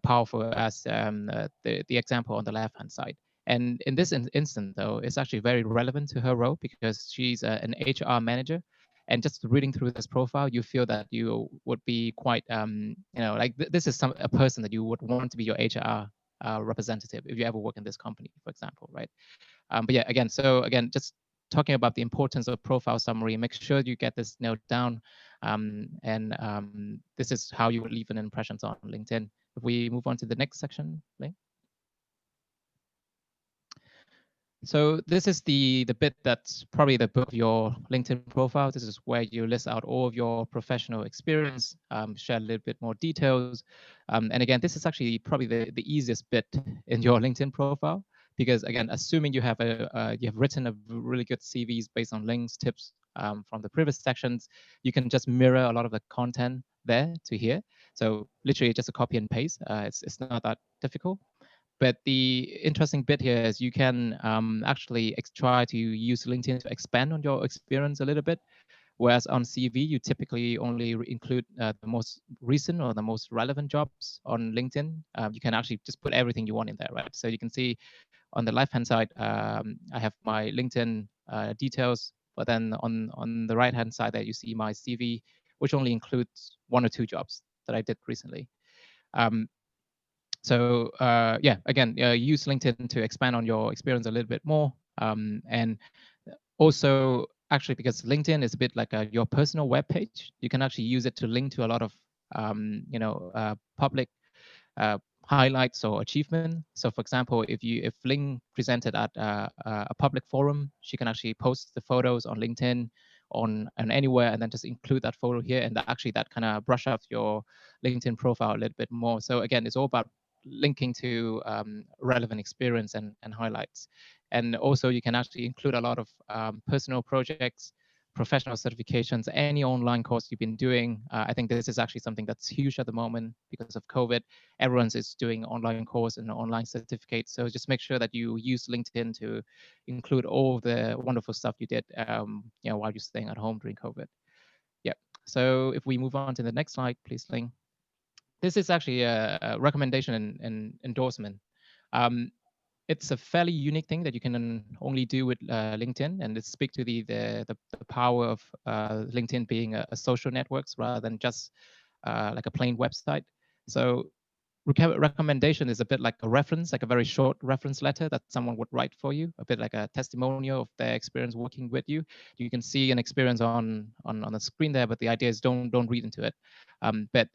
powerful as the example on the left-hand side. And in this instant, though, it's actually very relevant to her role, because she's an HR manager. And just reading through this profile, you feel that you would be quite, like this is a person that you would want to be your HR representative if you ever work in this company, for example, right? But yeah, again, just talking about the importance of profile summary, make sure you get this nailed down, and this is how you would leave an impressions on LinkedIn. If we move on to the next section, Ling. So this is the bit that's probably the book of your LinkedIn profile. This is where you list out all of your professional experience, share a little bit more details. And again, this is actually probably the easiest bit in your LinkedIn profile, because again, assuming you have you have written a really good CVs based on links, tips from the previous sections, you can just mirror a lot of the content there to here. So literally just a copy and paste. It's not that difficult. But the interesting bit here is you can actually try to use LinkedIn to expand on your experience a little bit. Whereas on CV, you typically only include the most recent or the most relevant jobs on LinkedIn. You can actually just put everything you want in there, right? So you can see on the left-hand side, I have my LinkedIn details, but then on the right-hand side there, you see my CV, which only includes 1 or 2 jobs that I did recently. So yeah, again, use LinkedIn to expand on your experience a little bit more. And also, actually, because LinkedIn is a bit like your personal web page, you can actually use it to link to a lot of public highlights or achievement. So for example, if Ling presented at a public forum, she can actually post the photos on LinkedIn on anywhere, and then just include that photo here, and actually that kind of brush up your LinkedIn profile a little bit more. So again, it's all about linking to relevant experience and highlights. And also you can actually include a lot of personal projects, professional certifications, any online course you've been doing. I think this is actually something that's huge at the moment because of COVID. Everyone's is doing online course and online certificates. So just make sure that you use LinkedIn to include all the wonderful stuff you did while you're staying at home during COVID. Yeah. So if we move on to the next slide, please, Ling. This is actually a recommendation and endorsement. it's a fairly unique thing that you can only do with LinkedIn, and it speaks to the power of LinkedIn being a social networks rather than just like a plain website. So recommendation is a bit like a reference, like a very short reference letter that someone would write for you, a bit like a testimonial of their experience working with you. You can see an experience on the screen there, but the idea is don't read into it. But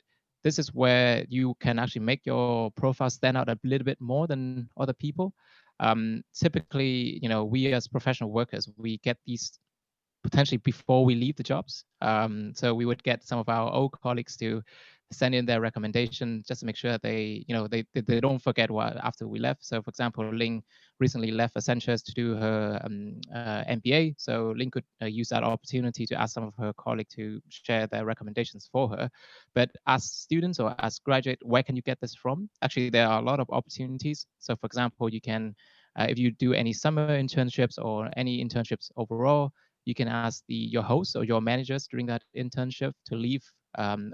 this is where you can actually make your profile stand out a little bit more than other people. Typically, we as professional workers, we get these potentially before we leave the jobs. So we would get some of our old colleagues to send in their recommendation just to make sure they don't forget what after we left. So for example, Ling recently left Accenture to do her MBA. So Ling could use that opportunity to ask some of her colleagues to share their recommendations for her. But as students or as graduate, where can you get this from? Actually, there are a lot of opportunities. So for example, you can, if you do any summer internships or any internships overall, you can ask your host or your managers during that internship to leave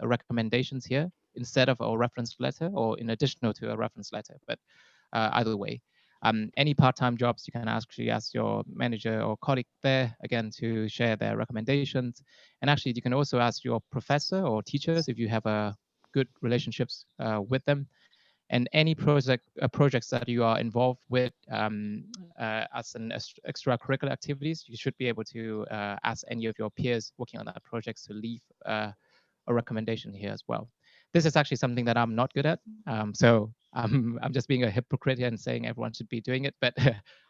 recommendations here instead of a reference letter or in additional to a reference letter. But either way, any part-time jobs, you can actually ask your manager or colleague there again to share their recommendations. And actually, you can also ask your professor or teachers if you have a good relationships with them. And any projects that you are involved with as an extracurricular activities, you should be able to ask any of your peers working on that project to leave a recommendation here as well. This is actually something that I'm not good at. So I'm just being a hypocrite here and saying everyone should be doing it, but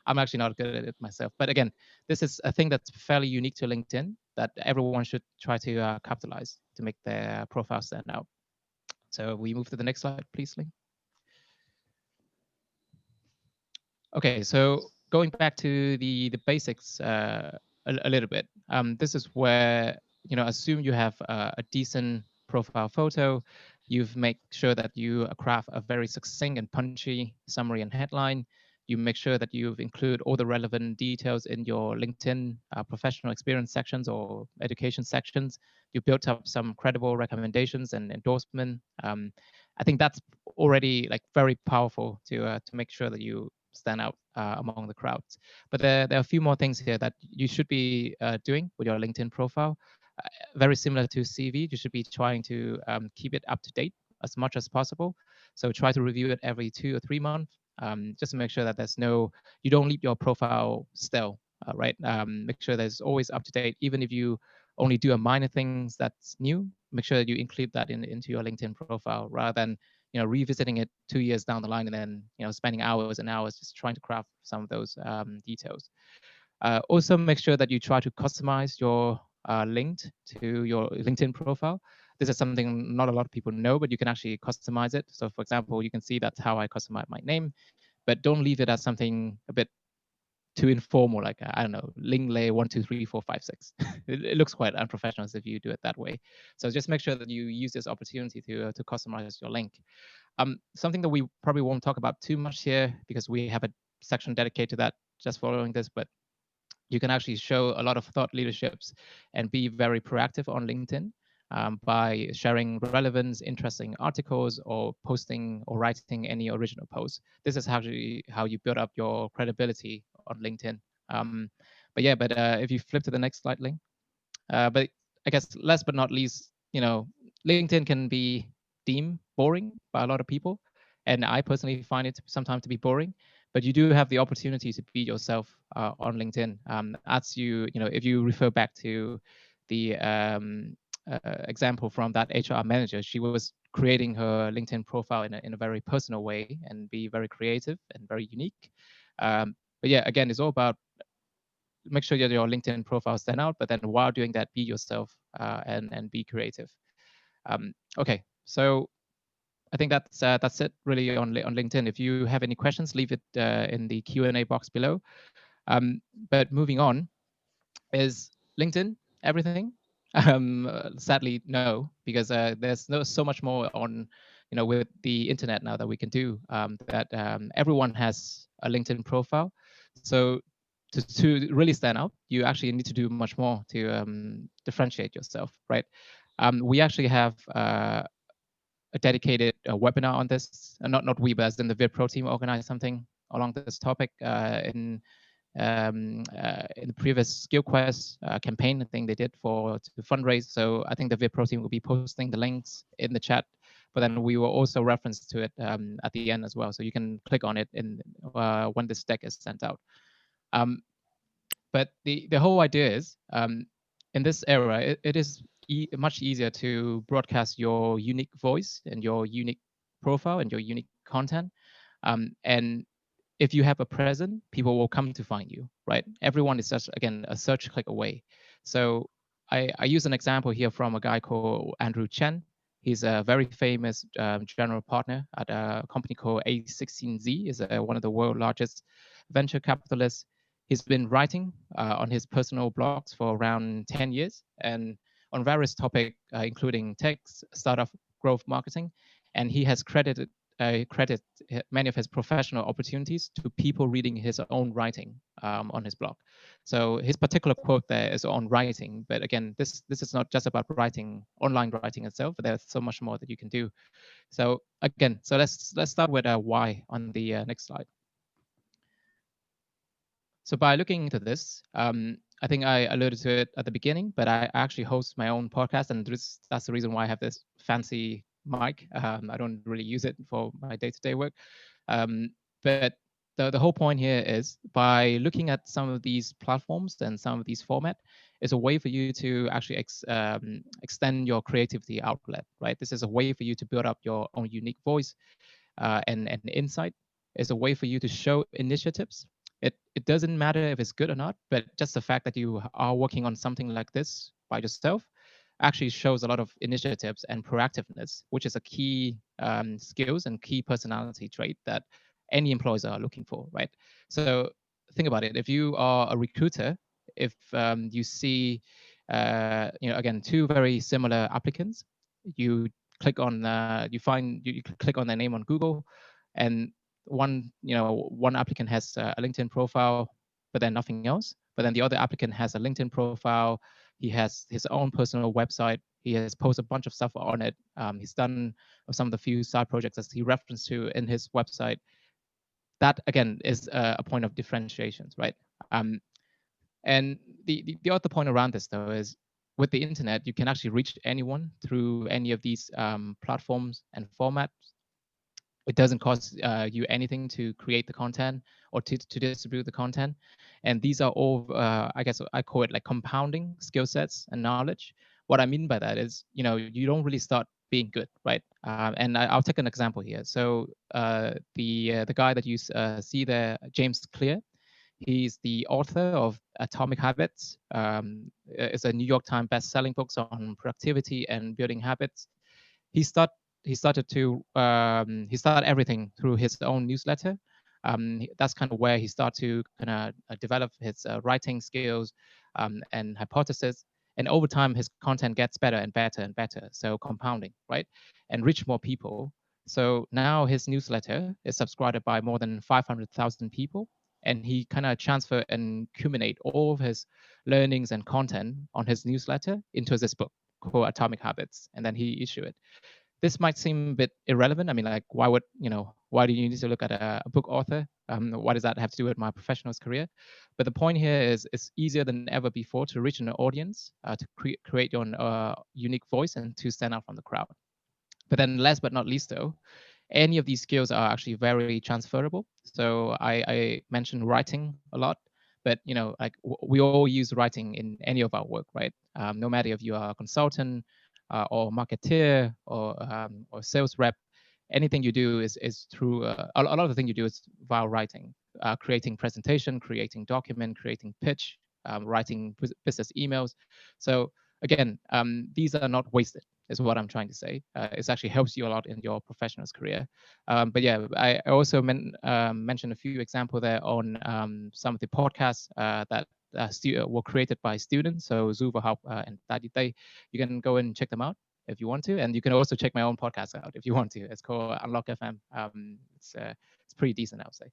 I'm actually not good at it myself. But again, this is a thing that's fairly unique to LinkedIn that everyone should try to capitalize to make their profile stand out. So we move to the next slide, please, Ling. Okay, so going back to the basics a little bit, this is where, assume you have a decent profile photo, you've make sure that you craft a very succinct and punchy summary and headline. You make sure that you've include all the relevant details in your LinkedIn professional experience sections or education sections. You built up some credible recommendations and endorsement. I think that's already like very powerful to make sure that you stand out among the crowds. But there are a few more things here that you should be doing with your LinkedIn profile. Very similar to CV, you should be trying to keep it up to date as much as possible. So try to review it every 2 or 3 months, just to make sure that you don't leave your profile stale, right? Make sure there's always up to date, even if you only do a minor things that's new, make sure that you include that into your LinkedIn profile rather than revisiting it 2 years down the line and then spending hours and hours just trying to craft some of those details. Also, make sure that you try to customize your link to your LinkedIn profile. This is something not a lot of people know, but you can actually customize it. So, for example, you can see that's how I customize my name, but don't leave it as something a bit too informal, like I don't know, Ling Lei 1 2 3 4 5 6. It looks quite unprofessional if you do it that way. So just make sure that you use this opportunity to customize your link. Something that we probably won't talk about too much here because we have a section dedicated to that just following this, but you can actually show a lot of thought leaderships and be very proactive on LinkedIn by sharing relevant, interesting articles or posting or writing any original posts. This is how you build up your credibility on LinkedIn. But if you flip to the next slide, Link. But I guess last but not least, LinkedIn can be deemed boring by a lot of people. And I personally find it sometimes to be boring, but you do have the opportunity to be yourself on LinkedIn. As if you refer back to the example from that HR manager, she was creating her LinkedIn profile in a very personal way and be very creative and very unique. But yeah, again, it's all about make sure that your LinkedIn profile stand out, but then while doing that, be yourself and be creative. Okay, so I think that's it really on LinkedIn. If you have any questions, leave it in the Q&A box below. But moving on, is LinkedIn everything? Sadly, no, because there's so much more on, with the internet now that we can do. Everyone has a LinkedIn profile, so to really stand out, you actually need to do much more to differentiate yourself, right? We actually have a dedicated webinar on this, not we, but as in the VietPro team organized something along this topic in the previous Skill Quest campaign. I think they did to fundraise. So I think the VietPro team will be posting the links in the chat, but then we will also reference to it at the end as well. So you can click on it when this deck is sent out. But the whole idea is, in this era, it is much easier to broadcast your unique voice and your unique profile and your unique content. And if you have a present, people will come to find you, right? Everyone is just, again, a search click away. So I use an example here from a guy called Andrew Chen. He's a very famous general partner at a company called A16Z, is one of the world's largest venture capitalists. He's been writing on his personal blogs for around 10 years and on various topics, including tech, startup, growth marketing. And he has credited many of his professional opportunities to people reading his own writing on his blog. So his particular quote there is on writing, but again, this is not just about writing, online writing itself, but there's so much more that you can do. So again, so let's start with why on the next slide. So by looking into this, I think I alluded to it at the beginning, but I actually host my own podcast, and that's the reason why I have this fancy mic. I don't really use it for my day-to-day work. But the whole point here is by looking at some of these platforms and some of these formats, is a way for you to actually extend your creativity outlet, right? This is a way for you to build up your own unique voice and insight. It's a way for you to show initiatives. It doesn't matter if it's good or not, but just the fact that you are working on something like this by yourself actually shows a lot of initiatives and proactiveness, which is a key skills and key personality trait that any employers are looking for, right? So think about it. If you are a recruiter, if you see, again, two very similar applicants, you click on, you click on their name on Google, and one applicant has a LinkedIn profile, but then nothing else. But then the other applicant has a LinkedIn profile. He has his own personal website. He has posted a bunch of stuff on it. He's done some of the few side projects that he referenced to in his website. That again is a point of differentiation, right? And the other point around this though is, with the internet, you can actually reach anyone through any of these platforms and formats. It doesn't cost you anything to create the content or to distribute the content. And these are all, I guess I call it like compounding skill sets and knowledge. What I mean by that is, you don't really start being good, right? And I'll take an example here. So the guy that you see there, James Clear, he's the author of Atomic Habits. It's a New York Times best-selling book on productivity and building habits. He started everything through his own newsletter. That's kind of where he started to kind of develop his writing skills and hypothesis. And over time, his content gets better and better and better. So compounding, right? And reach more people. So now his newsletter is subscribed by more than 500,000 people. And he kind of transfer and accumulate all of his learnings and content on his newsletter into this book called Atomic Habits. And then he issue it. This might seem a bit irrelevant. I mean, like, why do you need to look at a book author? What does that have to do with my professional career? But the point here is it's easier than ever before to reach an audience, to create your own unique voice and to stand out from the crowd. But then last but not least though, any of these skills are actually very transferable. So I mentioned writing a lot, but like we all use writing in any of our work, right? No matter if you are a consultant or marketeer or sales rep, anything you do is through a lot of the things you do is via writing, creating presentation, creating document, creating pitch, writing business emails. So again, these are not wasted, is what I'm trying to say. It actually helps you a lot in your professional career. But yeah, I also mentioned a few examples there on some of the podcasts that were created by students. So Zuva and Daddy Day, you can go and check them out if you want to. And you can also check my own podcast out if you want to. It's called Unlock FM. It's pretty decent, I would say.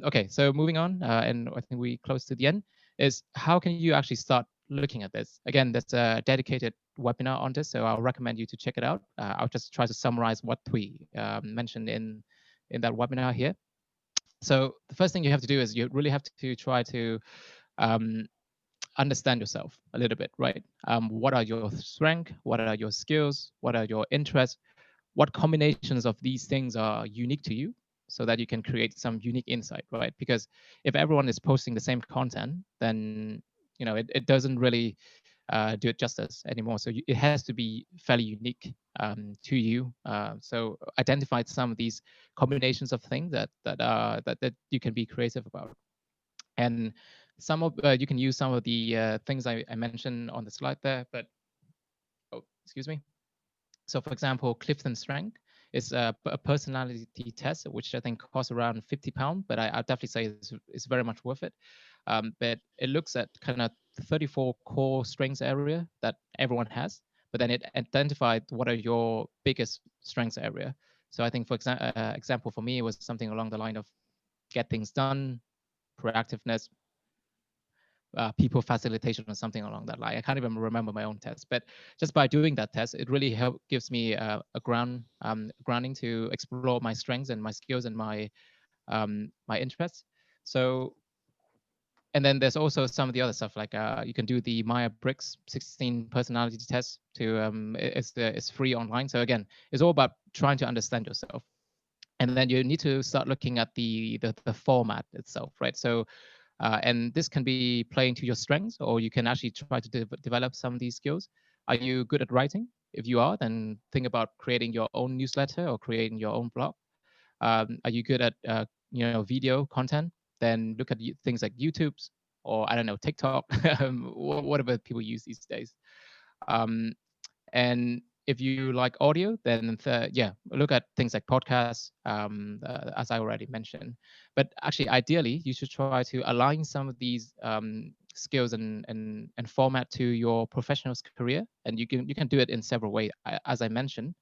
Okay, so moving on, and I think we close to the end, is how can you actually start looking at this? Again, there's a dedicated webinar on this, so I'll recommend you to check it out. I'll just try to summarize what we mentioned in that webinar here. So the first thing you have to do is you really have to try to um, understand yourself a little bit, right? What are your strengths? What are your skills? What are your interests? What combinations of these things are unique to you, so that you can create some unique insight, right? Because if everyone is posting the same content, then it doesn't really do it justice anymore. So it has to be fairly unique to you. So identify some of these combinations of things that you can be creative about. And some of you can use some of the things I mentioned on the slide there. But excuse me. So for example, Clifton Strength is a personality test, which I think costs around £50, but I definitely say it's very much worth it. But it looks at kind of 34 core strengths area that everyone has, but then it identified what are your biggest strengths area. So I think, for example, for me, it was something along the line of get things done, proactiveness, people facilitation, or something along that line. I can't even remember my own test, but just by doing that test, it really gives me a grounding to explore my strengths and my skills and my interests. So, and then there's also some of the other stuff, like you can do the Myers-Briggs 16 personality test. It's free online. So again, it's all about trying to understand yourself. And then you need to start looking at the format itself, right? So and this can be playing to your strengths, or you can actually try to develop some of these skills. Are you good at writing? If you are, then think about creating your own newsletter or creating your own blog. Are you good at video content? Then look at things like YouTube's, or I don't know, TikTok, whatever people use these days. Um, and if you like audio, then look at things like podcasts, as I already mentioned. But actually, ideally, you should try to align some of these skills and format to your professional career. And you can do it in several ways. As I mentioned,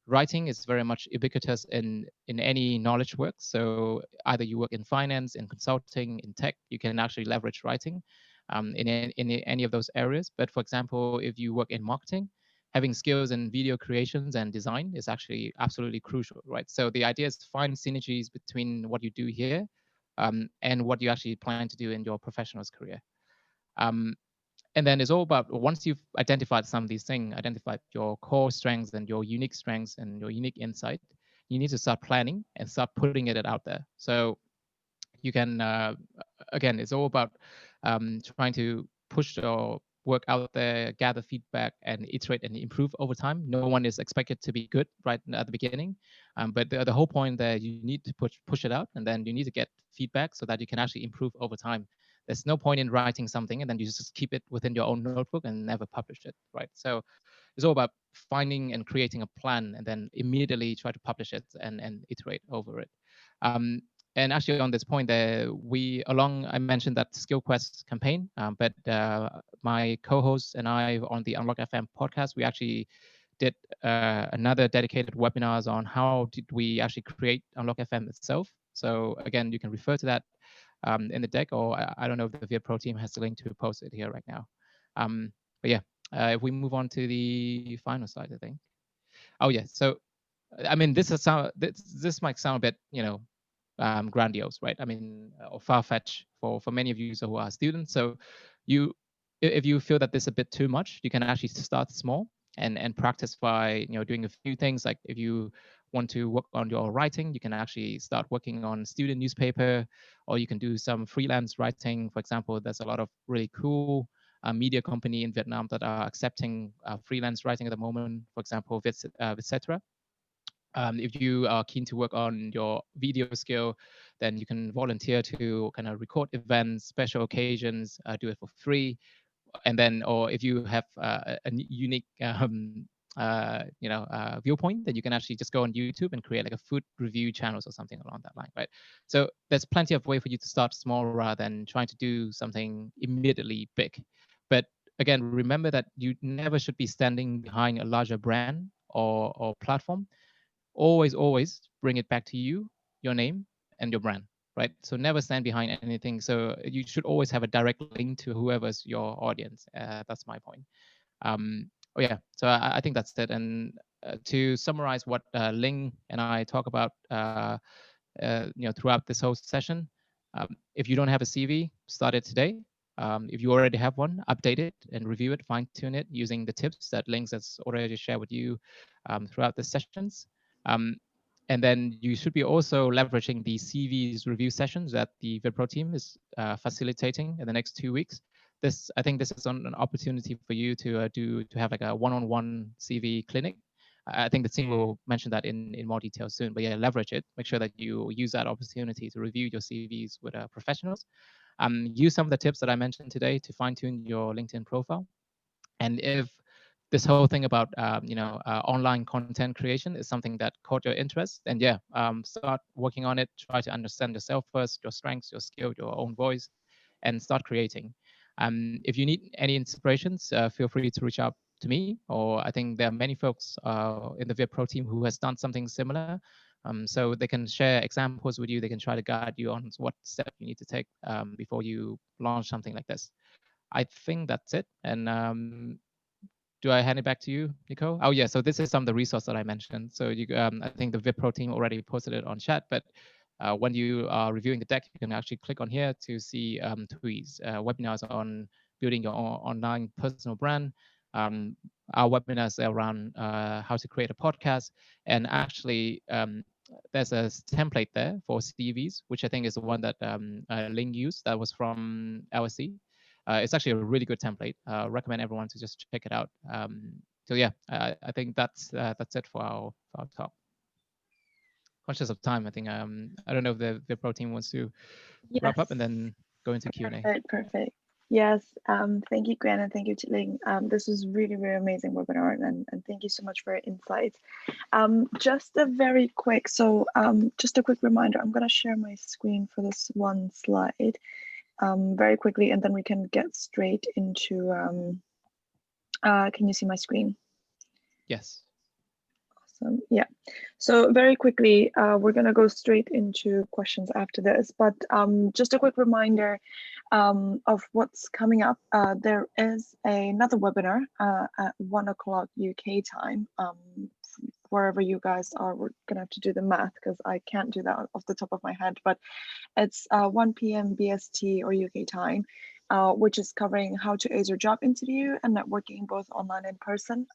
writing is very much ubiquitous in any knowledge work. So either you work in finance, in consulting, in tech, you can actually leverage writing in any of those areas. But for example, if you work in marketing, having skills in video creations and design is actually absolutely crucial, right? So the idea is to find synergies between what you do here and what you actually plan to do in your professional career. Um, and then it's all about, once you've identified some of these things, identified your core strengths and your unique strengths and your unique insight, you need to start planning and start putting it out there. So you can again, it's all about trying to push your work out there, gather feedback, and iterate and improve over time. No one is expected to be good right at the beginning, but the whole point there, you need to push it out, and then you need to get feedback so that you can actually improve over time. There's no point in writing something and then you just keep it within your own notebook and never publish it, right? So it's all about finding and creating a plan and then immediately try to publish it and iterate over it. And actually, on this point, I mentioned that Skill Quest campaign, but my co-hosts and I on the Unlock FM podcast, we actually did another dedicated webinars on how did we actually create Unlock FM itself. So again, you can refer to that in the deck, or I don't know if the VietPro team has the link to post it here right now. But yeah, if we move on to the final slide, I think. Oh yeah, so I mean, this might sound a bit, grandiose, right? I mean, or far-fetched for many of you who are students. So if you feel that this is a bit too much, you can actually start small and practice by doing a few things. Like if you want to work on your writing, you can actually start working on student newspaper, or you can do some freelance writing. For example, there's a lot of really cool media company in Vietnam that are accepting freelance writing at the moment. For example, Vietcetera. If you are keen to work on your video skill, then you can volunteer to kind of record events, special occasions, do it for free. And then, or if you have a unique viewpoint, then you can actually just go on YouTube and create like a food review channels or something along that line, right? So there's plenty of way for you to start small rather than trying to do something immediately big. But again, remember that you never should be standing behind a larger brand or platform. Always bring it back to you, your name, and your brand, right? So never stand behind anything. So you should always have a direct link to whoever's your audience. That's my point. Oh yeah, so I think that's it. And to summarize what Ling and I talk about throughout this whole session. If you don't have a CV, start it today. If you already have one, update it and review it, fine tune it using the tips that Links has already shared with you throughout the sessions. And then you should be also leveraging the CVs review sessions that the VietPro team is facilitating in the next 2 weeks. I think this is an opportunity for you to have like a one-on-one CV clinic. I think the team will mention that in more detail soon. But yeah, leverage it. Make sure that you use that opportunity to review your CVs with professionals. Use some of the tips that I mentioned today to fine-tune your LinkedIn profile. And if this whole thing about online content creation is something that caught your interest, then yeah, start working on it. Try to understand yourself first, your strengths, your skill, your own voice, and start creating. If you need any inspirations, feel free to reach out to me, or I think there are many folks in the VietPro team who has done something similar. So they can share examples with you. They can try to guide you on what step you need to take before you launch something like this. I think that's it. And do I hand it back to you, Nicole? Oh yeah, so this is some of the resources that I mentioned. So I think the VietPro team already posted it on chat, but when you are reviewing the deck, you can actually click on here to see TUI's webinars on building your online personal brand. Our webinars are around how to create a podcast, and actually there's a template there for CVs, which I think is the one that Ling used. That was from LSE. It's actually a really good template. Recommend everyone to just check it out. So yeah, I think that's it for our talk. Conscious of time, I think. I don't know if the VietPro team wants to wrap up and then go into Q&A. Perfect. Yes, thank you, Nguyen, and thank you, Ling. This was really, really amazing webinar, and thank you so much for your insights. Just a very quick, just a quick reminder, I'm gonna share my screen for this one slide very quickly, and then we can get straight into, can you see my screen? Yes. Awesome, yeah. So very quickly, we're gonna go straight into questions after this, but just a quick reminder of what's coming up. There is another webinar at 1 o'clock UK time. Wherever you guys are, we're gonna have to do the math because I can't do that off the top of my head, but it's 1 p.m. BST or UK time, which is covering how to ace your job interview and networking both online and in person.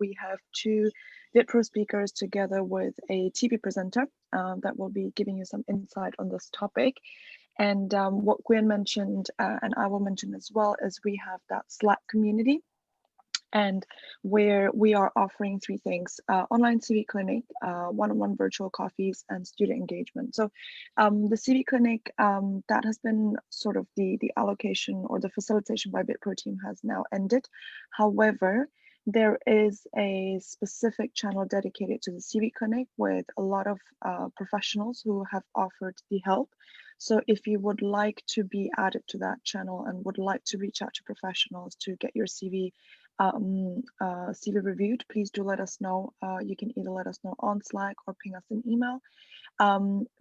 We have 2 VietPro speakers together with a TV presenter that will be giving you some insight on this topic. And what Nguyen mentioned, and I will mention as well, is we have that Slack community, and where we are offering 3 things: online CV clinic, one-on-one virtual coffees, and student engagement. So the CV clinic, that has been sort of the allocation or the facilitation by VietPro team has now ended. However, there is a specific channel dedicated to the CV clinic with a lot of professionals who have offered the help. So if you would like to be added to that channel and would like to reach out to professionals to get your CV CV reviewed, please do let us know. You can either let us know on Slack or ping us an email.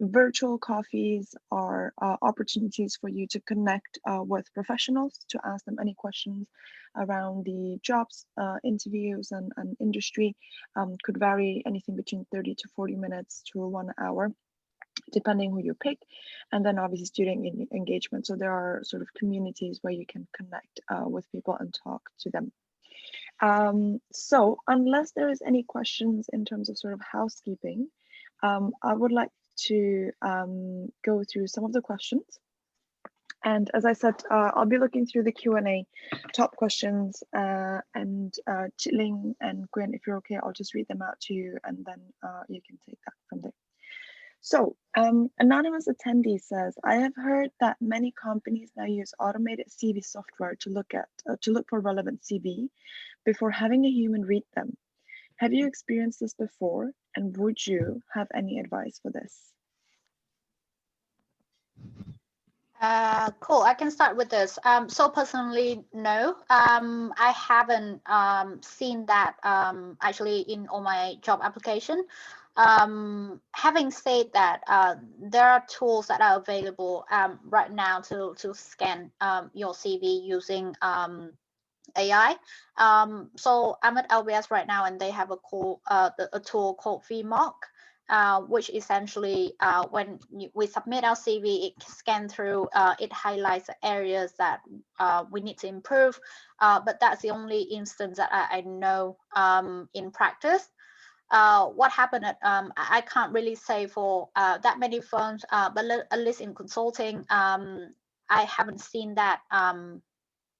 Virtual coffees are opportunities for you to connect with professionals, to ask them any questions around the jobs, interviews, and industry. Could vary anything between 30 to 40 minutes to 1 hour, depending who you pick. And then obviously student engagement. So there are sort of communities where you can connect with people and talk to them. So unless there is any questions in terms of sort of housekeeping, I would like to go through some of the questions. And as I said, I'll be looking through the Q&A top questions, and Ling and Nguyen, if you're okay, I'll just read them out to you, and then you can take that from there. So anonymous attendee says, I have heard that many companies now use automated CV software to look for relevant CV before having a human read them. Have you experienced this before, and would you have any advice for this? Cool. I can start with this. So personally, no. I haven't seen that actually in all my job application. Having said that, there are tools that are available right now to scan your CV using AI. So I'm at LBS right now, and they have a tool called VMark. which essentially when we submit our CV, it scans through, it highlights the areas that we need to improve. But that's the only instance that I know in practice. What happened at, I can't really say for that many firms, but at least in consulting, I haven't seen that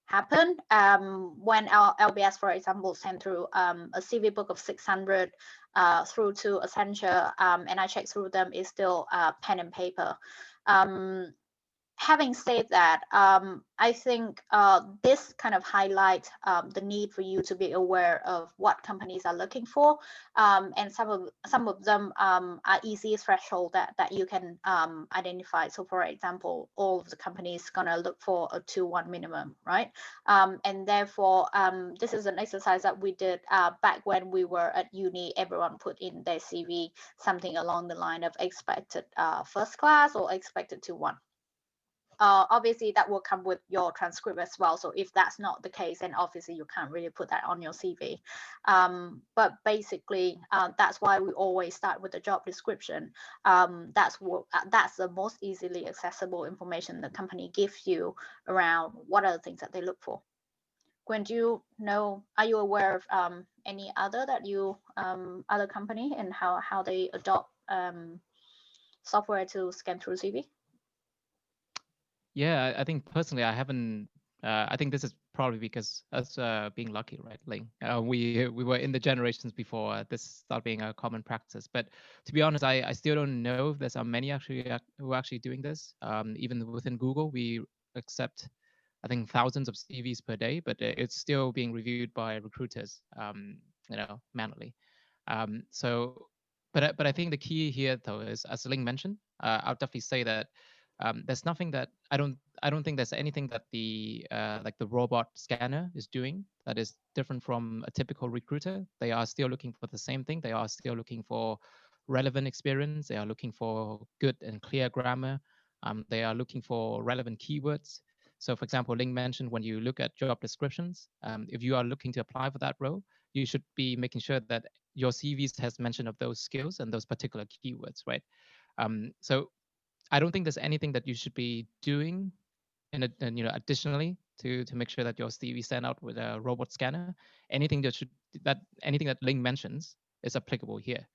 happen. When our LBS, for example, sent through a CV book of 600 through to Accenture, and I checked through them, it's still pen and paper. Having said that, I think this kind of highlights the need for you to be aware of what companies are looking for, and some of them are easy threshold that you can identify. So, for example, all of the companies gonna look for a 2-1 minimum, right? And therefore, this is an exercise that we did back when we were at uni. Everyone put in their CV something along the line of expected first class or expected 2-1. Obviously that will come with your transcript as well. So if that's not the case, then obviously you can't really put that on your CV. But basically, that's why we always start with the job description. That's the most easily accessible information the company gives you around what are the things that they look for. Gwen, do you know, are you aware of any other that you other company and how they adopt software to scan through CV? Yeah, I think personally, I haven't. I think this is probably because us being lucky, right, Ling? We were in the generations before this started being a common practice. But to be honest, I still don't know if there's many actually who are actually doing this. Even within Google, we accept, I think, thousands of CVs per day, but it's still being reviewed by recruiters, manually. So, but I think the key here, though, is, as Ling mentioned, I'll definitely say that there's nothing that I don't think there's anything that the like the robot scanner is doing that is different from a typical recruiter. They are still looking for the same thing. They are still looking for relevant experience. They are looking for good and clear grammar. They are looking for relevant keywords. So, for example, Ling mentioned when you look at job descriptions, if you are looking to apply for that role, you should be making sure that your CVs has mention of those skills and those particular keywords, right? So I don't think there's anything that you should be doing additionally to make sure that your CV sent out with a robot scanner. Anything that Ling mentions is applicable here.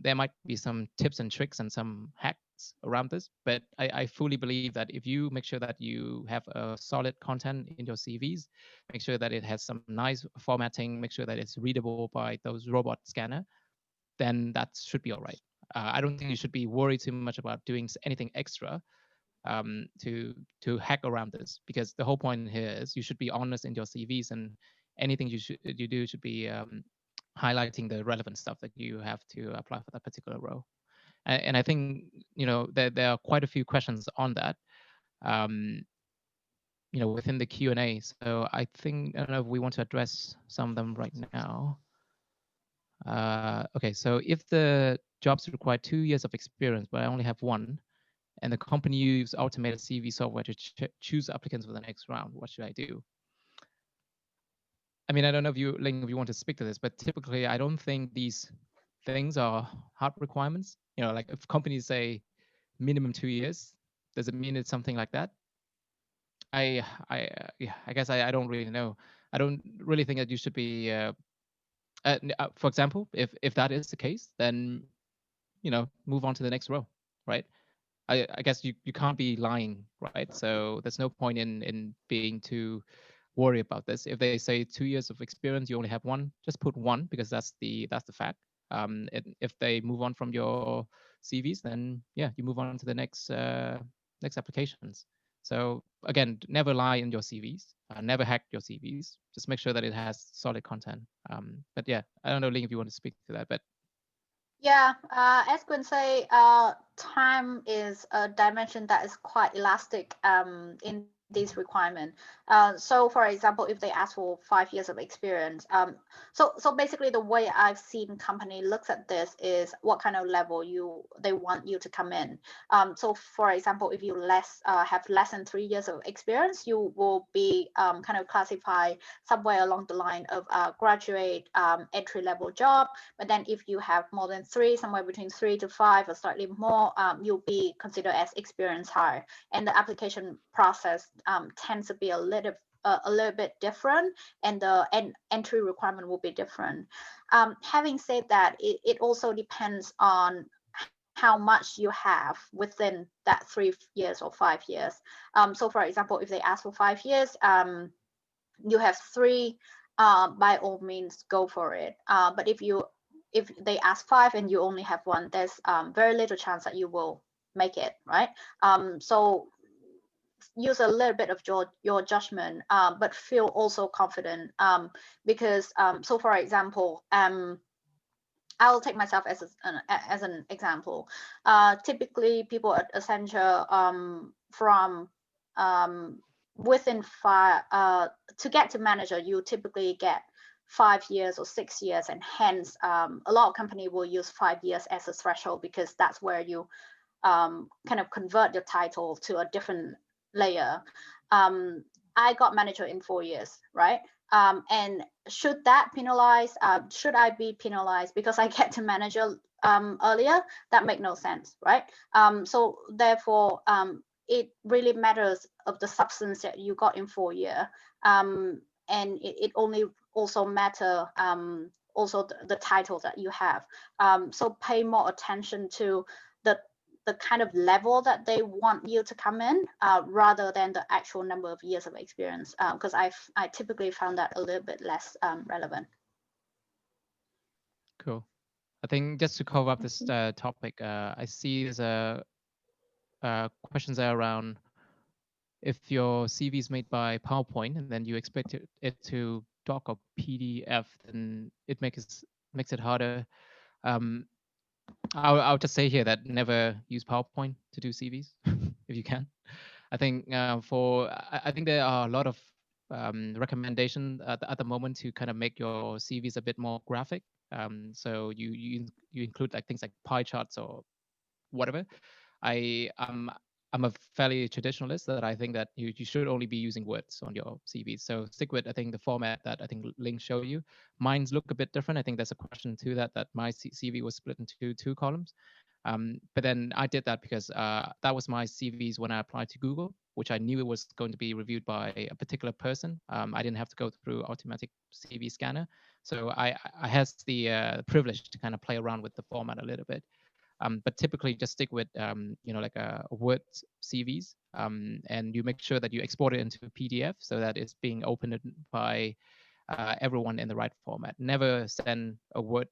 There might be some tips and tricks and some hacks around this, but I fully believe that if you make sure that you have a solid content in your CVs, make sure that it has some nice formatting, make sure that it's readable by those robot scanner, then that should be all right. I don't think you should be worried too much about doing anything extra to hack around this, because the whole point here is you should be honest in your CVs, and anything you do should be highlighting the relevant stuff that you have to apply for that particular role. And I think there are quite a few questions on that, within the Q&A. So I think, I don't know if we want to address some of them right now. Okay, so if the jobs require 2 years of experience, but I only have 1, and the company uses automated CV software to choose applicants for the next round, what should I do? I mean, I don't know if you, Ling, if you want to speak to this, but typically I don't think these things are hard requirements. Like if companies say minimum 2 years, does it mean it's something like that? I guess I don't really know. I don't really think that you should be. For example, if that is the case, then move on to the next row, right? I guess you can't be lying, right? So there's no point in being too worried about this. If they say 2 years of experience, you only have 1, just put 1, because that's the fact. If they move on from your CVs, then yeah, you move on to the next applications. So again, never lie in your CVs, never hack your CVs. Just make sure that it has solid content. But yeah, I don't know, Ling, if you want to speak to that, but yeah, as Gwen say, time is a dimension that is quite elastic in these requirements. So for example, if they ask for 5 years of experience, so basically the way I've seen company looks at this is what kind of level they want you to come in. So for example, if you have less than 3 years of experience, you will be kind of classified somewhere along the line of graduate entry level job. But then if you have more than 3, somewhere between 3 to 5 or slightly more, you'll be considered as experienced hire. And the application process tends to be a little bit different, and the entry requirement will be different. Having said that, it also depends on how much you have within that 3 years or 5 years. So for example, if they ask for 5 years, you have 3, by all means go for it. But if they ask 5 and you only have 1, there's very little chance that you will make it, right? So use a little bit of your judgment, but feel also confident, because so for example, I'll take myself as an example. Typically, people at Accenture, from within 5, to get to manager, you typically get 5 years or 6 years, and hence a lot of companies will use 5 years as a threshold, because that's where you kind of convert your title to a different layer. I got manager in 4 years, right? And should that penalize? Should I be penalized because I get to manager earlier? That make no sense, right? So therefore, it really matters of the substance that you got in 4 years, and it only also matter also the title that you have. So pay more attention to the kind of level that they want you to come in, rather than the actual number of years of experience, because I typically found that a little bit less relevant. Cool. I think just to cover up this topic, I see there's questions there around if your CV is made by PowerPoint and then you expect it to doc or PDF, then it makes it harder. I'll just say here that never use PowerPoint to do CVs if you can. I think I think there are a lot of recommendations at the moment to kind of make your CVs a bit more graphic. So you include like things like pie charts or whatever. I'm a fairly traditionalist that I think that you should only be using words on your CV. So stick with, I think, the format that I think Linh showed you. Mine's look a bit different. I think there's a question to that my CV was split into 2 columns. But then I did that because that was my CVs when I applied to Google, which I knew it was going to be reviewed by a particular person. I didn't have to go through automatic CV scanner. So I had the privilege to kind of play around with the format a little bit. But typically just stick with, like a Word CVs, and you make sure that you export it into a PDF so that it's being opened by everyone in the right format. Never send a Word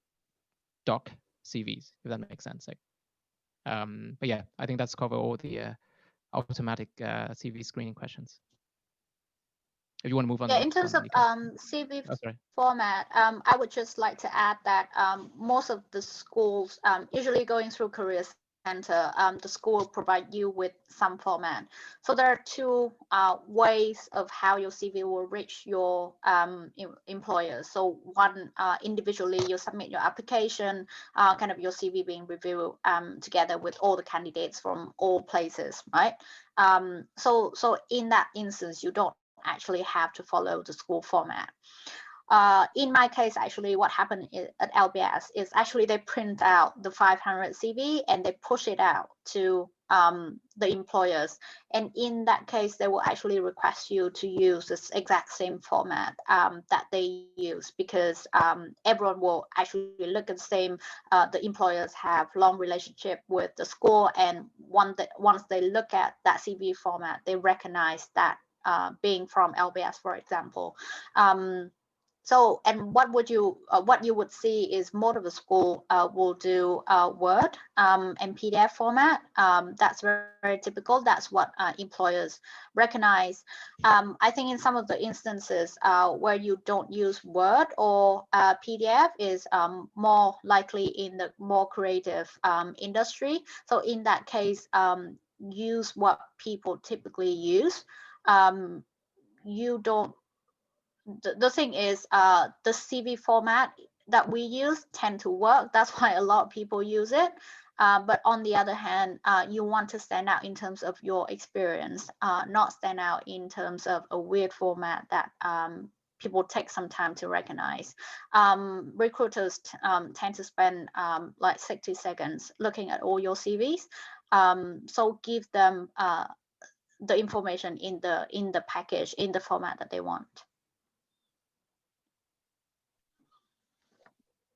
doc CVs, if that makes sense. But yeah, I think that's cover all the automatic CV screening questions. If you want to move on. Yeah, in terms of CV format, I would just like to add that most of the schools, usually going through Career Center, the school will provide you with some format. So there are 2 ways of how your CV will reach your employers. So one, individually, you submit your application, kind of your CV being reviewed together with all the candidates from all places, right? So in that instance, you don't actually have to follow the school format. In my case, actually, what happened at LBS is actually they print out the 500 CV and they push it out to the employers. And in that case, they will actually request you to use this exact same format that they use, because everyone will actually look at the same. The employers have long relationship with the school, and once they look at that CV format, they recognize that being from LBS, for example. So, and what you would see is most of the school will do Word and PDF format. That's very, very typical. That's what employers recognize. I think in some of the instances where you don't use Word or PDF is more likely in the more creative industry. So in that case, use what people typically use. you don't. The thing is, the CV format that we use tend to work. That's why a lot of people use it. But on the other hand, you want to stand out in terms of your experience, not stand out in terms of a weird format that people take some time to recognize. Recruiters tend to spend like 60 seconds looking at all your CVs. So give them the information in the package, in the format that they want.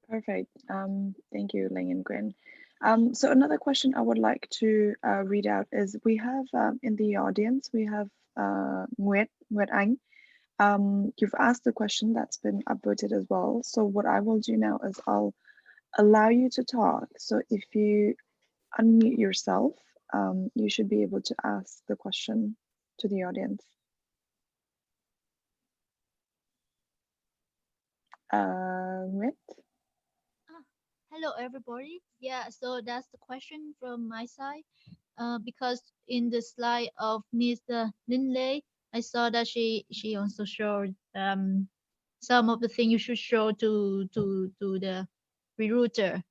Perfect. Thank you, Linh and Nguyen. So another question I would like to read out is we have in the audience, we have Nguyệt Anh. You've asked the question that's been upvoted as well. So what I will do now is I'll allow you to talk. So if you unmute yourself, you should be able to ask the question to the audience. Nguyệt? Hello, everybody. Yeah, so that's the question from my side. Because in the slide of Miss Linh, I saw that she also showed some of the things you should show to the recruiter.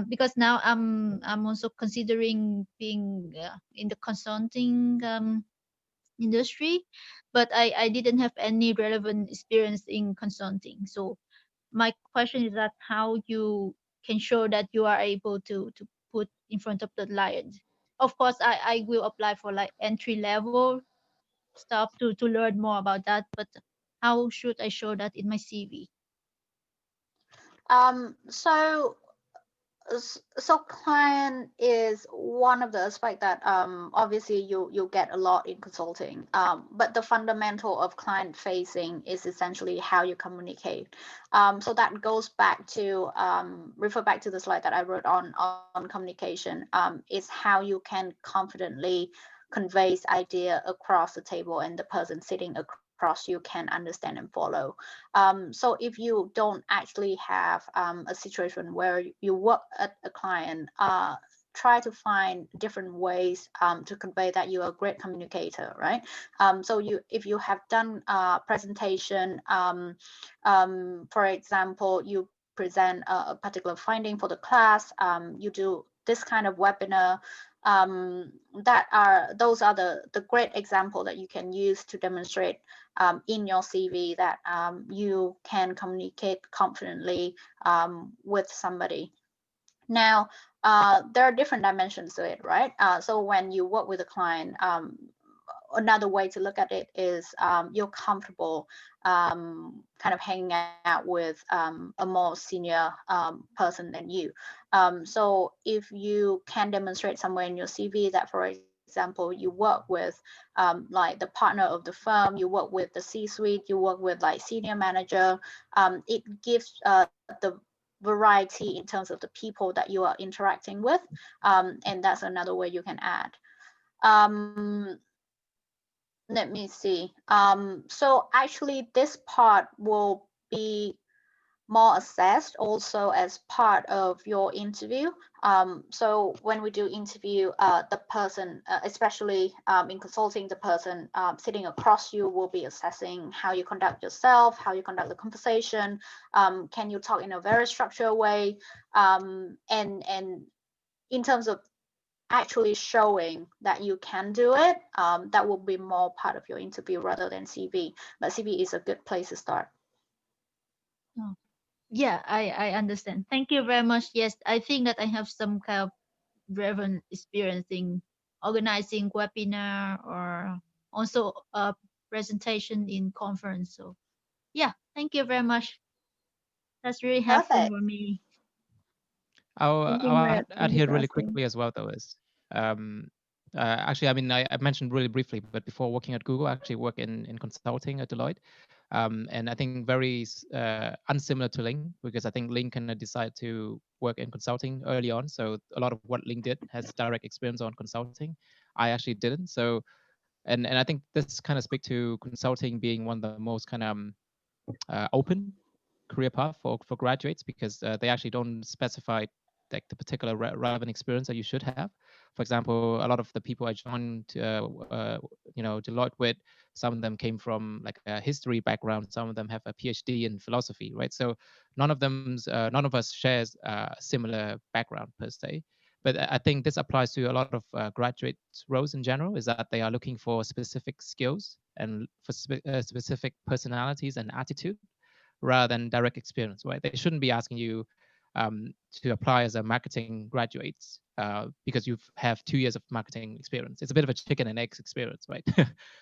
Because now I'm also considering being in the consulting industry, but I didn't have any relevant experience in consulting. So my question is that how you can show that you are able to put in front of the client. Of course, I will apply for like entry level stuff to learn more about that, but how should I show that in my CV? So client is one of the aspects that obviously you get a lot in consulting, but the fundamental of client facing is essentially how you communicate. So that goes back to refer back to the slide that I wrote on communication, is how you can confidently convey idea across the table and the person sitting across you can understand and follow. So if you don't actually have a situation where you work at a client, try to find different ways to convey that you are a great communicator, right? So if you have done a presentation, for example, you present a particular finding for the class, you do this kind of webinar, those are the great example that you can use to demonstrate in your CV that you can communicate confidently with somebody. Now, there are different dimensions to it, right? So when you work with a client, another way to look at it is you're comfortable kind of hanging out with a more senior person than you. So if you can demonstrate somewhere in your CV that, for example, you work with like the partner of the firm, you work with the C-suite, you work with like senior manager, it gives the variety in terms of the people that you are interacting with, and that's another way you can add. Let me see. So actually this part will be more assessed also as part of your interview. So when we do interview, the person, especially in consulting, the person sitting across you will be assessing how you conduct yourself, how you conduct the conversation. Can you talk in a very structured way? And in terms of actually showing that you can do it, that will be more part of your interview rather than CV. But CV is a good place to start. Oh. Yeah, I understand. Thank you very much. Yes, I think that I have some kind of relevant experience in organizing webinar or also a presentation in conference. So yeah, thank you very much. That's really helpful Perfect. for me. Thank you, I'll Nguyệt. add Thank you here for really asking. quickly as well, though, is actually, I mean, I mentioned really briefly, but before working at Google, I actually work in consulting at Deloitte. And I think very unsimilar to Linh, because I think Linh kind of decided to work in consulting early on. So a lot of what Linh did has direct experience on consulting. I actually didn't. So, and I think this kind of speak to consulting being one of the most kind of open career path for graduates, because they actually don't specify like the particular relevant experience that you should have. For example, a lot of the people I joined, Deloitte with, some of them came from like a history background. Some of them have a PhD in philosophy, right? So none of us shares a similar background per se. But I think this applies to a lot of graduate roles in general, is that they are looking for specific skills and for specific personalities and attitude rather than direct experience, right? They shouldn't be asking you to apply as a marketing graduate because you have 2 years of marketing experience. It's a bit of a chicken and eggs experience, right?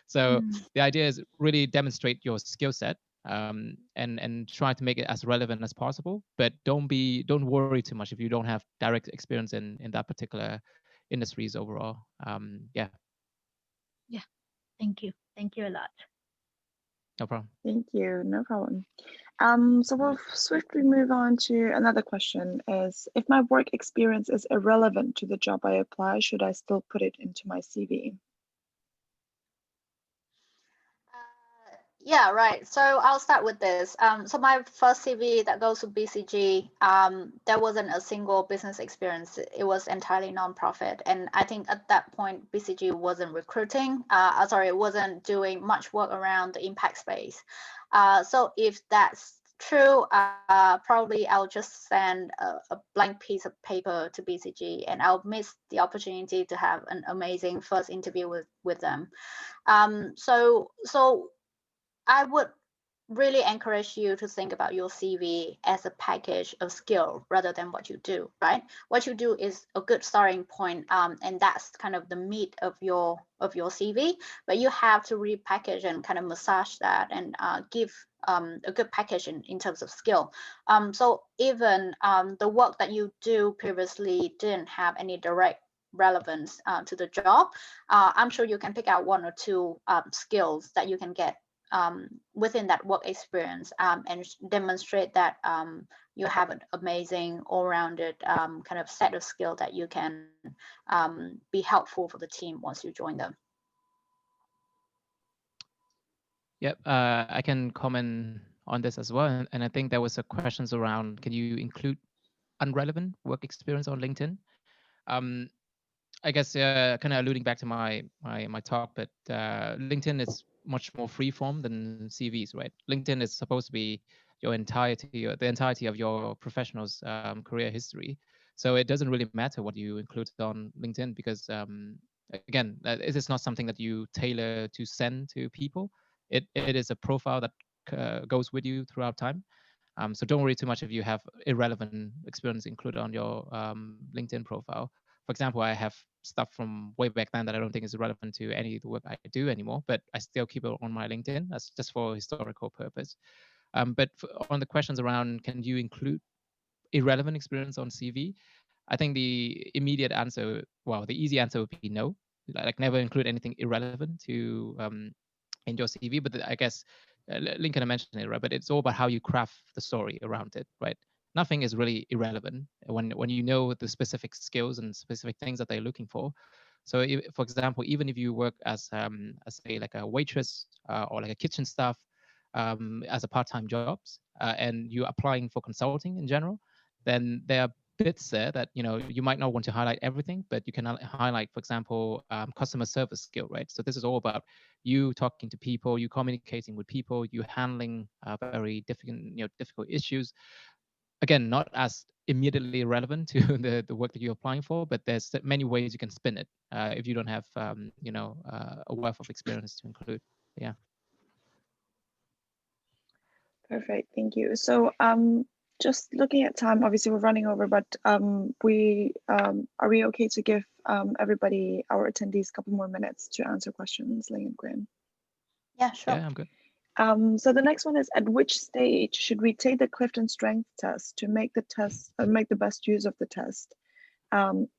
So the idea is really demonstrate your skill set and try to make it as relevant as possible. But don't worry too much if you don't have direct experience in that particular industries overall. Yeah. Yeah. Thank you. Thank you a lot. No problem. Thank you. No problem. So we'll swiftly move on to another question is, if my work experience is irrelevant to the job I apply, should I still put it into my CV? Yeah, right. So I'll start with this. So my first CV that goes to BCG, there wasn't a single business experience. It was entirely nonprofit. And I think at that point, BCG wasn't recruiting. It wasn't doing much work around the impact space. So if that's true, probably I'll just send a blank piece of paper to BCG, and I'll miss the opportunity to have an amazing first interview with them. So I would really encourage you to think about your CV as a package of skill rather than what you do, right? What you do is a good starting point, and that's kind of the meat of your CV, but you have to repackage and kind of massage that and give a good package in terms of skill. So even the work that you do previously didn't have any direct relevance to the job, I'm sure you can pick out 1 or 2 skills that you can get within that work experience and demonstrate that you have an amazing all-rounded kind of set of skill that you can be helpful for the team once you join them. Yep, I can comment on this as well. And I think there was a questions around, can you include unrelevant work experience on LinkedIn? I guess kind of alluding back to my talk, but LinkedIn is much more freeform than CVs, right? LinkedIn is supposed to be your entirety, or the entirety of your professional's career history. So it doesn't really matter what you include on LinkedIn because, again, it is not something that you tailor to send to people. It is a profile that goes with you throughout time. So don't worry too much if you have irrelevant experience included on your LinkedIn profile. For example, I have stuff from way back then that I don't think is relevant to any of the work I do anymore, but I still keep it on my LinkedIn. That's just for historical purpose. But on the questions around, can you include irrelevant experience on CV? I think the immediate answer, well, the easy answer would be no. Like never include anything irrelevant to in your CV. But I guess Lincoln mentioned it, right? But it's all about how you craft the story around it, right? Nothing is really irrelevant when you know the specific skills and specific things that they're looking for. So, for example, even if you work as say like a waitress or like a kitchen staff as a part-time jobs, and you're applying for consulting in general, then there are bits there that you might not want to highlight everything, but you can highlight, for example, customer service skill, right? So this is all about you talking to people, you communicating with people, you handling very difficult issues. Again, not as immediately relevant to the work that you're applying for, but there's many ways you can spin it if you don't have a wealth of experience to include. Yeah. Perfect, thank you. So just looking at time, obviously we're running over, but are we okay to give everybody, our attendees, a couple more minutes to answer questions, Linh and Quyen? Yeah, sure. Yeah, I'm good. So the next one is, at which stage should we take the Clifton Strength test to make the test make the best use of the test?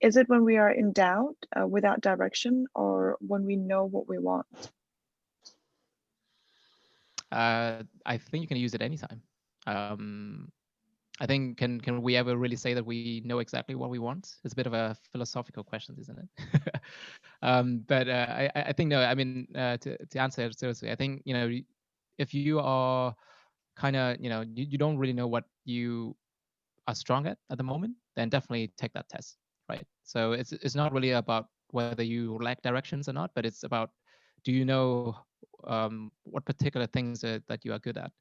Is it when we are in doubt, without direction, or when we know what we want? I think you can use it anytime. I think can we ever really say that we know exactly what we want? It's a bit of a philosophical question, isn't it? But I think no. I mean, to answer it seriously, I think if you are kind of you don't really know what you are strong at the moment, then definitely take that test, right? So it's not really about whether you lack directions or not, but it's about, do you know what particular things that you are good at,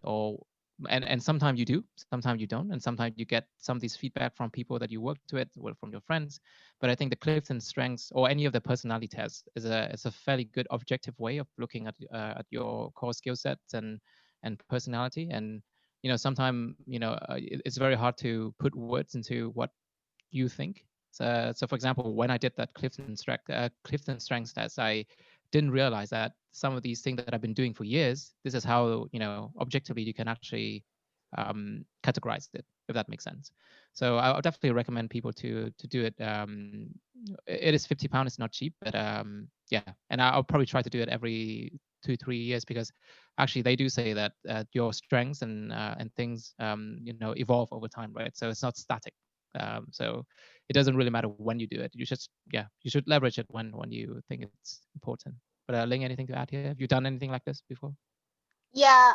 or and sometimes you do, sometimes you don't, and sometimes you get some of these feedback from people that you worked with, or from your friends. But I think the Clifton strengths or any of the personality tests is a fairly good objective way of looking at your core skill sets and personality. And sometimes it's very hard to put words into what you think. So for example, when I did that Clifton strengths test, I didn't realize that some of these things that I've been doing for years, this is how objectively you can actually categorize it, if that makes sense. So I would definitely recommend people to do it. It is £50, it's not cheap, but yeah, and I'll probably try to do it every 2-3 years, because actually they do say that your strengths and things evolve over time, right? So it's not static. So it doesn't really matter when you do it. You should leverage it when you think it's important. But Ling, anything to add here? Have you done anything like this before? Yeah,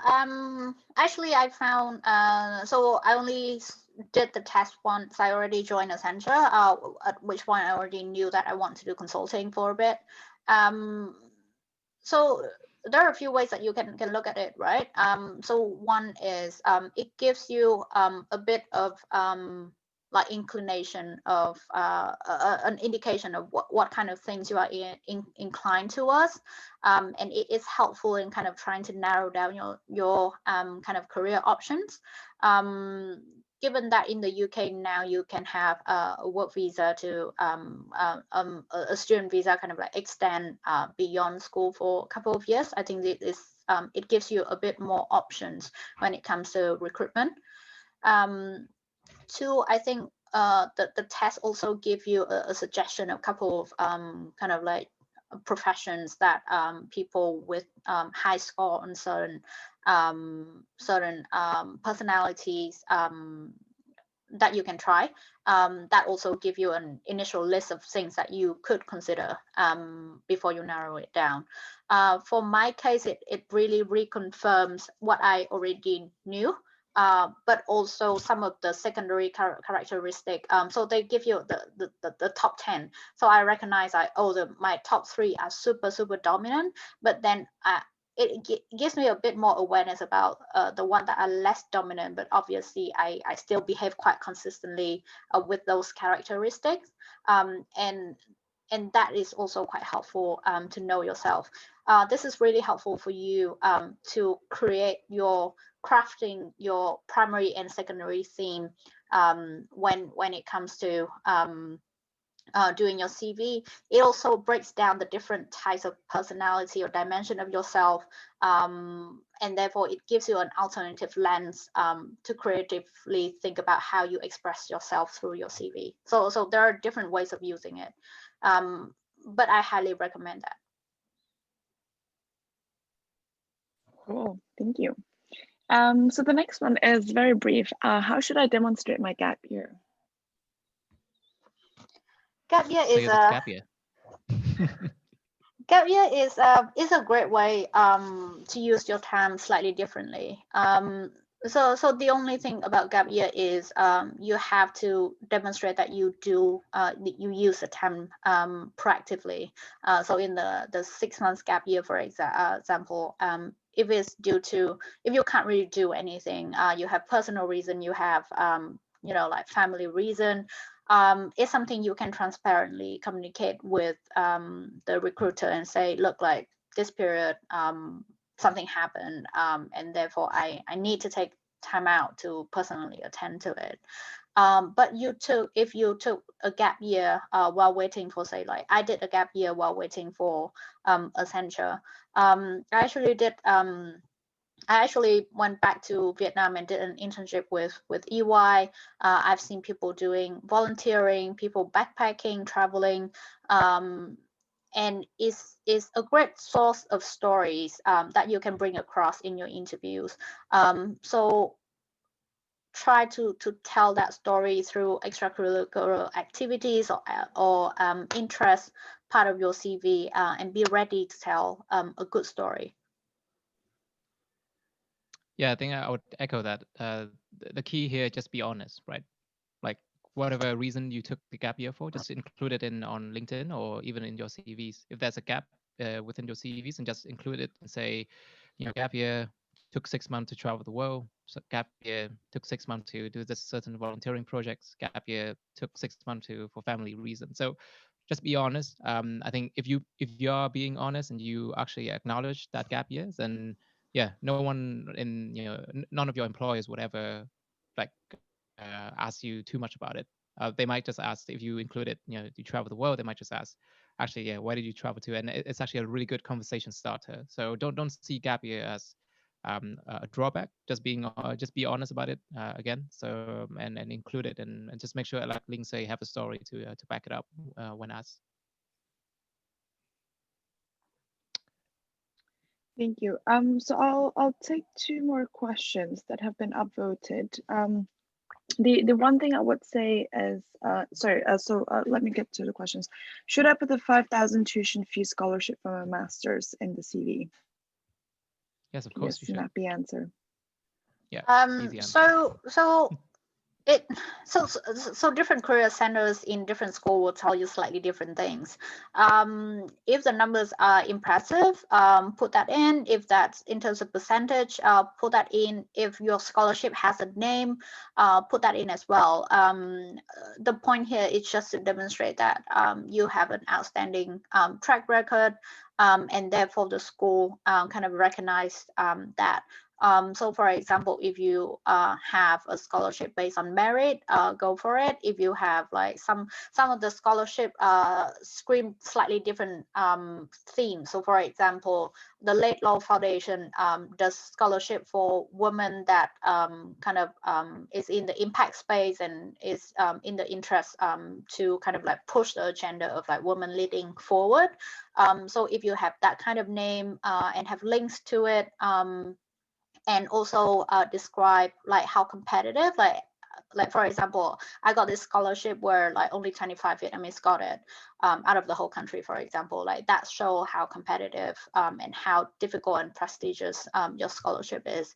actually I found, so I only did the test once. I already joined Accenture, at which point I already knew that I want to do consulting for a bit. So there are a few ways that you can look at it, right? So one is it gives you a bit of like inclination of an indication of what kind of things you are inclined towards, and it is helpful in kind of trying to narrow down your kind of career options. Given that in the UK now you can have a work visa to a student visa kind of like extend beyond school for a couple of years, I think it gives you a bit more options when it comes to recruitment. Two, I think the test also give you a suggestion of a couple of kind of like professions that people with high score on certain personalities that you can try. That also give you an initial list of things that you could consider before you narrow it down. For my case, it really reconfirms what I already knew. But also some of the secondary characteristic. So they give you the top 10. So I recognize my top 3 are super dominant, but then it gives me a bit more awareness about the one that are less dominant, but obviously I still behave quite consistently with those characteristics. And that is also quite helpful to know yourself. This is really helpful for you to crafting your primary and secondary theme when it comes to doing your CV. It also breaks down the different types of personality or dimension of yourself, and therefore it gives you an alternative lens to creatively think about how you express yourself through your CV. So there are different ways of using it, but I highly recommend that. Cool, thank you. So the next one is very brief. How should I demonstrate my gap year? Gap year is gap year. Gap year is a great way to use your time slightly differently. So the only thing about gap year is you have to demonstrate that you use the time proactively. So in the 6 months gap year, for example, if it's if you can't really do anything, you have personal reason, you have like family reason, it's something you can transparently communicate with the recruiter and say, look, like this period something happened, and therefore I need to take time out to personally attend to it. But if you took a gap year while waiting for, say, like I did a gap year while waiting for Accenture. I actually went back to Vietnam and did an internship with EY. I've seen people doing volunteering, people backpacking, traveling, and is a great source of stories that you can bring across in your interviews. So try to tell that story through extracurricular activities or interest part of your CV, and be ready to tell a good story. Yeah, I think I would echo that. The key here, just be honest, right? whatever reason you took the gap year for, just include it in on LinkedIn or even in your CVs. If there's a gap within your CVs, and just include it and say, gap year took 6 months to travel the world. So gap year took 6 months to do this certain volunteering projects. Gap year took 6 months for family reasons. So just be honest. I think if you are being honest and you actually acknowledge that gap years, then no one none of your employers would ever like ask you too much about it. They might just ask if you include it, you travel the world. They might just ask, actually, where did you travel to? And it's actually a really good conversation starter. So don't see gap year as a drawback. Just be honest about it again. So and include it and just make sure, like Ling say, have a story to back it up when asked. Thank you. So I'll take 2 more questions that have been upvoted. The one thing I would say is, let me get to the questions. Should I put the 5,000 tuition fee scholarship from a master's in the CV? Yes, of course you should. Snappy answer. Yeah. Easy answer. So different career centers in different schools will tell you slightly different things. If the numbers are impressive, put that in. If that's in terms of percentage, put that in. If your scholarship has a name, put that in as well. The point here is just to demonstrate that you have an outstanding track record, and therefore the school kind of recognized that. So for example, if you have a scholarship based on merit, go for it. If you have like some of the scholarship screen slightly different themes. So for example, the Late Law Foundation does scholarship for women that is in the impact space and is in the interest to kind of like push the agenda of like women leading forward. So if you have that kind of name and have links to it, and also describe like how competitive, like for example, I got this scholarship where like only 25 Vietnamese got it out of the whole country, for example. Like that show how competitive and how difficult and prestigious your scholarship is.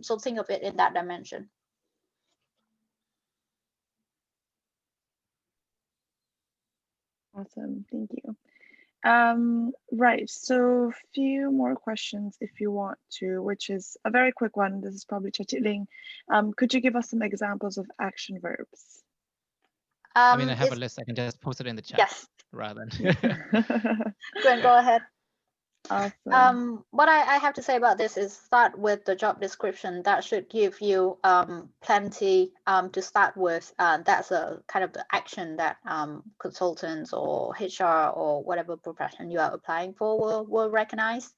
So think of it in that dimension. Awesome, thank you. Right, so few more questions if you want to, which is a very quick one. This is probably Ling. Could you give us some examples of action verbs? I mean, I have a list. I can just post it in the chat. Yes. Rather than. Gwen, go ahead. Awesome. What I have to say about this is start with the job description. That should give you plenty to start with. That's a kind of the action that consultants or HR or whatever profession you are applying for will recognize.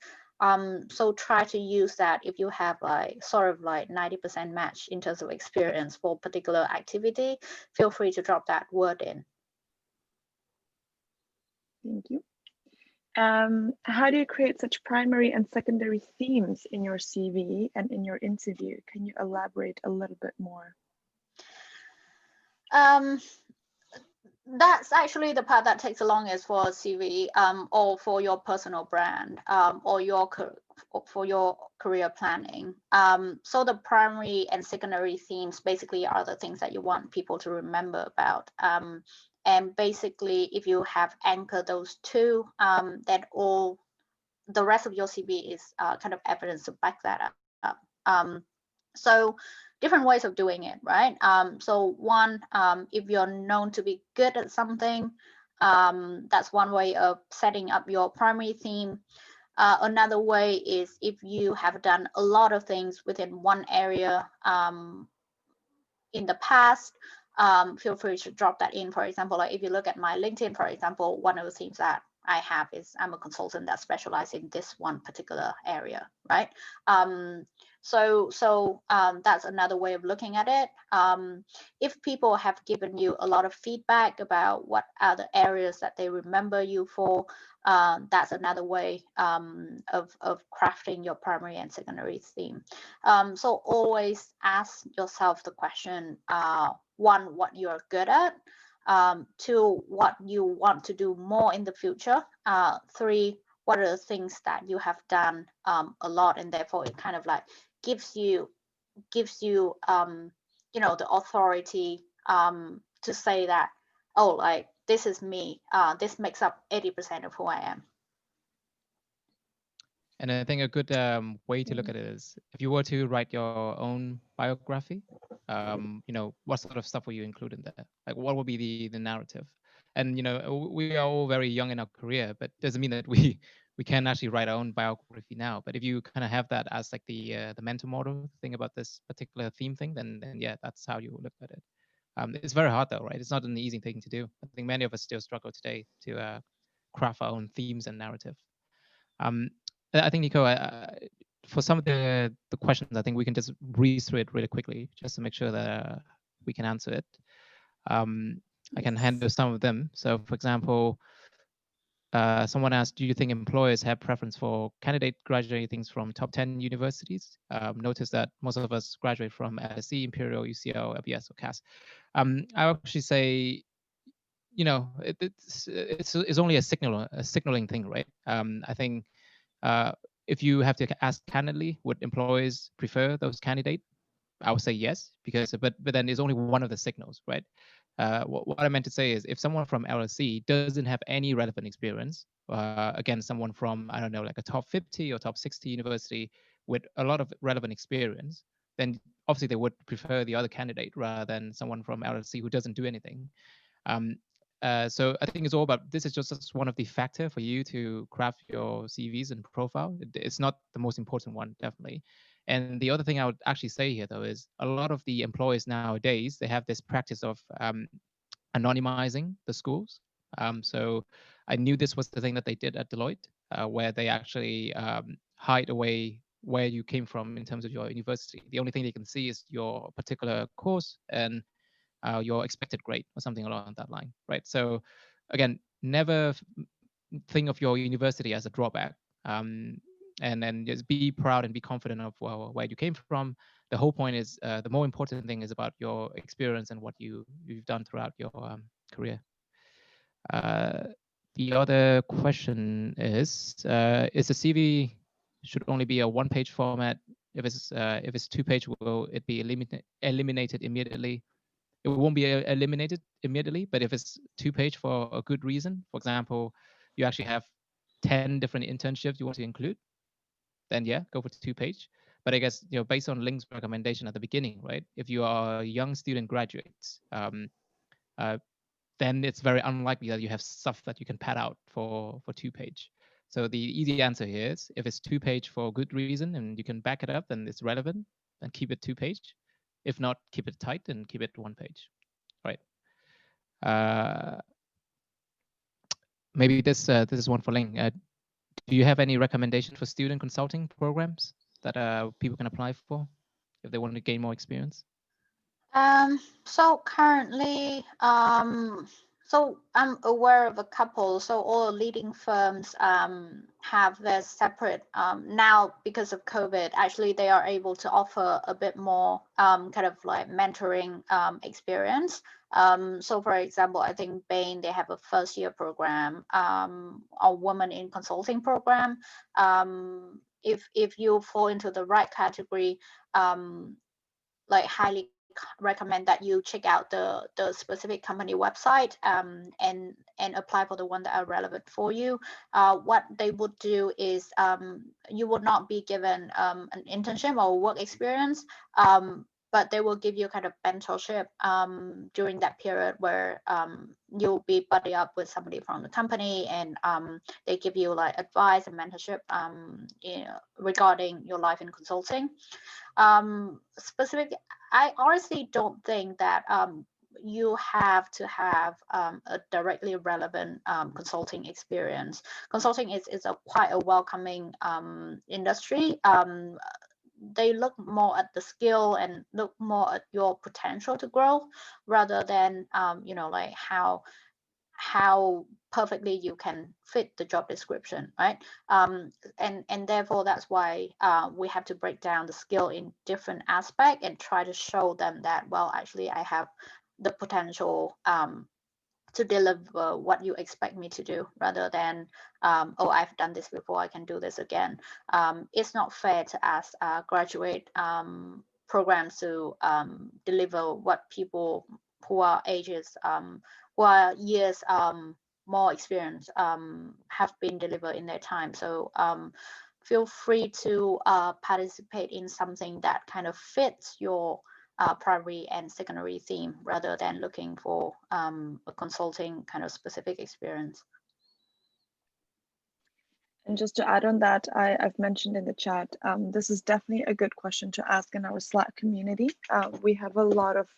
So try to use that. If you have like sort of like 90% match in terms of experience for particular activity, feel free to drop that word in. Thank you. How do you create such primary and secondary themes in your CV and in your interview? Can you elaborate a little bit more? That's actually the part that takes the longest for a CV or for your personal brand or for your career planning. So the primary and secondary themes basically are the things that you want people to remember about. And basically, if you have anchored those two, then all the rest of your CV is kind of evidence to back that up. So different ways of doing it, right? So one, if you're known to be good at something, that's one way of setting up your primary theme. Another way is if you have done a lot of things within one area in the past, feel free to drop that in. For example, like if you look at my LinkedIn, for example, one of the themes that I have is I'm a consultant that specializes in this one particular area, right? So that's another way of looking at it. If people have given you a lot of feedback about what are the areas that they remember you for, that's another way of crafting your primary and secondary theme. So always ask yourself the question, one, what you're good at, two, what you want to do more in the future, three, what are the things that you have done a lot, and therefore it kind of like gives you the authority to say that, oh, like this is me. This makes up 80% of who I am. And I think a good way to look at it is if you were to write your own biography, what sort of stuff will you include in there? Like what will be the narrative? And we are all very young in our career, but doesn't mean that we can actually write our own biography now. But if you kind of have that as like the mentor model thing about this particular theme thing, then yeah, that's how you look at it. It's very hard though, right? It's not an easy thing to do. I think many of us still struggle today to craft our own themes and narrative. I think, Nico, for some of the questions, I think we can just breeze through it really quickly, just to make sure that we can answer it. I can handle some of them. So, for example, someone asked, do you think employers have preference for candidate graduating from top 10 universities? Notice that most of us graduate from LSE, Imperial, UCL, LBS, or CAS. I would actually say, it's only a signaling thing, right? I think if you have to ask candidly, would employers prefer those candidates? I would say yes, because but then it's only one of the signals, right? What I meant to say is if someone from LSE doesn't have any relevant experience, against someone from, I don't know, like a top 50 or top 60 university with a lot of relevant experience, then obviously they would prefer the other candidate rather than someone from LSE who doesn't do anything. So I think it's all about, this is just one of the factor for you to craft your CVs and profile. It's not the most important one, definitely. And the other thing I would actually say here, though, is a lot of the employers nowadays, they have this practice of anonymizing the schools. So I knew this was the thing that they did at Deloitte, where they actually hide away where you came from in terms of your university. The only thing they can see is your particular course and your expected grade or something along that line, right? So again, never think of your university as a drawback. And then just be proud and be confident of where you came from. The whole point is the more important thing is about your experience and what you've done throughout your career. The other question is the CV should only be a one-page format? If it's two-page, will it be eliminated immediately? It won't be eliminated immediately, but if it's two-page for a good reason, for example, you actually have 10 different internships you want to include, then yeah, go for two-page. But I guess, based on Ling's recommendation at the beginning, right? If you are a young student graduates, then it's very unlikely that you have stuff that you can pad out for two-page. So the easy answer here is if it's two-page for a good reason and you can back it up and it's relevant, then keep it two-page. If not, keep it tight and keep it one-page, right? Maybe this is one for Ling. Do you have any recommendation for student consulting programs that people can apply for if they want to gain more experience? So currently, so I'm aware of a couple. So all leading firms have their separate, now because of COVID, actually they are able to offer a bit more kind of like mentoring experience. So for example, I think Bain, they have a first year program, a woman in consulting program. If you fall into the right category, like highly recommend that you check out the specific company website and apply for the one that are relevant for you. What they would do is you would not be given an internship or work experience, but they will give you kind of mentorship during that period where you'll be buddy up with somebody from the company, and they give you like advice and mentorship regarding your life in consulting. Specific, I honestly don't think that you have to have a directly relevant consulting experience. Consulting is quite a welcoming industry. They look more at the skill and look more at your potential to grow rather than like how perfectly you can fit the job description, right? And therefore that's why we have to break down the skill in different aspects and try to show them that, well, actually I have the potential to deliver what you expect me to do, rather than oh, I've done this before, I can do this again. It's not fair to ask graduate programs to deliver what people who are ages, who are years more experience, have been delivered in their time. So feel free to participate in something that kind of fits your primary and secondary theme, rather than looking for a consulting kind of specific experience. And just to add on that, I've mentioned in the chat, this is definitely a good question to ask in our Slack community. We have a lot of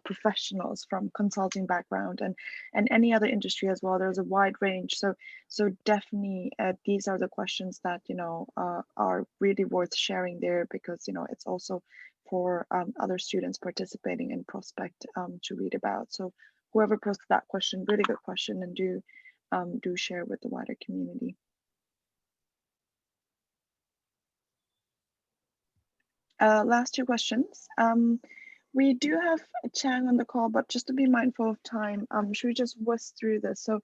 professionals from consulting background and any other industry as well. There's a wide range. So definitely these are the questions that, you know, are really worth sharing there, because, you know, it's also for other students participating in Prospect to read about. So whoever posted that question, really good question, and do share with the wider community. Last two questions. We do have Chang on the call, but just to be mindful of time, should we just whisk through this? So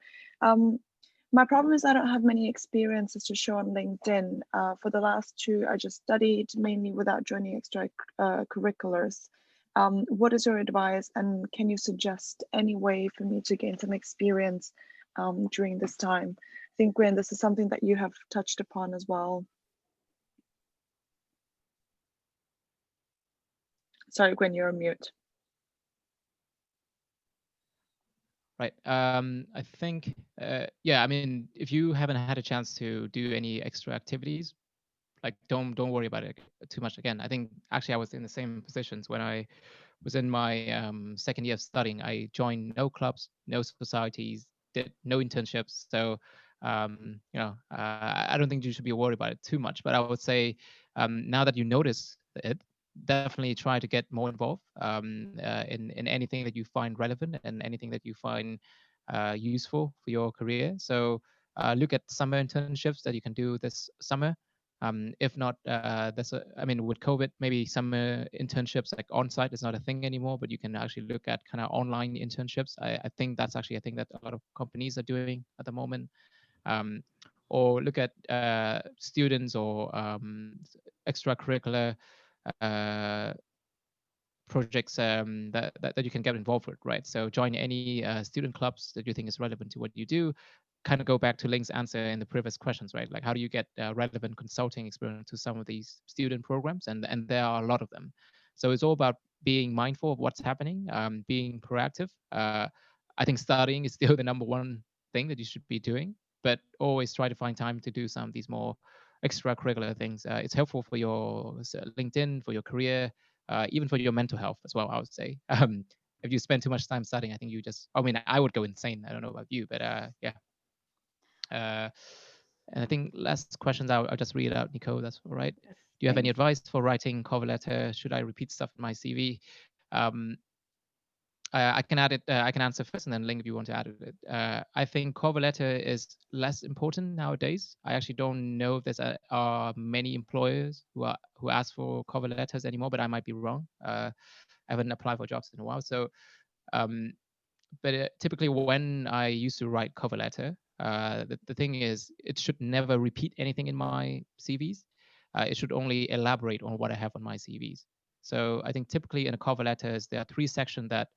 my problem is I don't have many experiences to show on LinkedIn. For the last two, I just studied mainly without joining extra curriculars. What is your advice, and can you suggest any way for me to gain some experience during this time? I think, Nguyen, this is something that you have touched upon as well. Sorry, Nguyen, you're on mute. Right. I think, yeah, I mean, if you haven't had a chance to do any extra activities, like don't worry about it too much. Again, I think actually I was in the same positions when I was in my second year of studying. I joined no clubs, no societies, did no internships. So, you know, I don't think you should be worried about it too much. But I would say now that you notice it, definitely try to get more involved in anything that you find relevant and anything that you find useful for your career. So look at summer internships that you can do this summer. If not, I mean, with COVID, maybe summer internships like on-site is not a thing anymore, but you can actually look at kind of online internships. I think that's actually a thing that a lot of companies are doing at the moment. Or look at students or extracurricular projects that you can get involved with, right? So join any student clubs that you think is relevant to what you do. Kind of go back to Ling's answer in the previous questions, right? Like how do you get relevant consulting experience to some of these student programs? And there are a lot of them. So it's all about being mindful of what's happening, being proactive. I think studying is still the number one thing that you should be doing, but always try to find time to do some of these more extracurricular things. It's helpful for your LinkedIn, for your career, even for your mental health as well, I would say. If you spend too much time studying, I think you just, I mean, I would go insane. I don't know about you, but yeah. And I think last questions, I'll just read it out, Nico, that's all right. Yes, do you have any thanks. advice for writing cover letter? Should I repeat stuff in my CV? I can add it. I can answer first, and then Ling, if you want to add it. I think cover letter is less important nowadays. I actually don't know if there's are many employers who ask for cover letters anymore, but I might be wrong. I haven't applied for jobs in a while, so. But typically, when I used to write cover letter, the thing is, it should never repeat anything in my CVs. It should only elaborate on what I have on my CVs. So I think typically in a cover letters, there are 3 sections that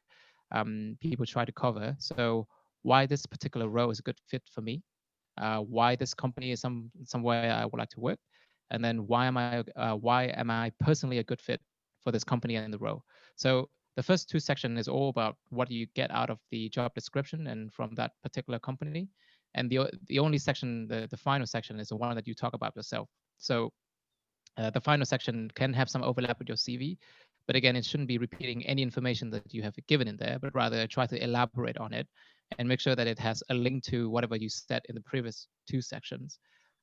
people try to cover. So why this particular role is a good fit for me, why this company is somewhere I would like to work, and then why am I personally a good fit for this company and the role. So the first 2 sections is all about what you get out of the job description and from that particular company. And the only section, the final section, is the one that you talk about yourself. So the final section can have some overlap with your CV, but again, it shouldn't be repeating any information that you have given in there, but rather try to elaborate on it and make sure that it has a link to whatever you said in the previous 2 sections.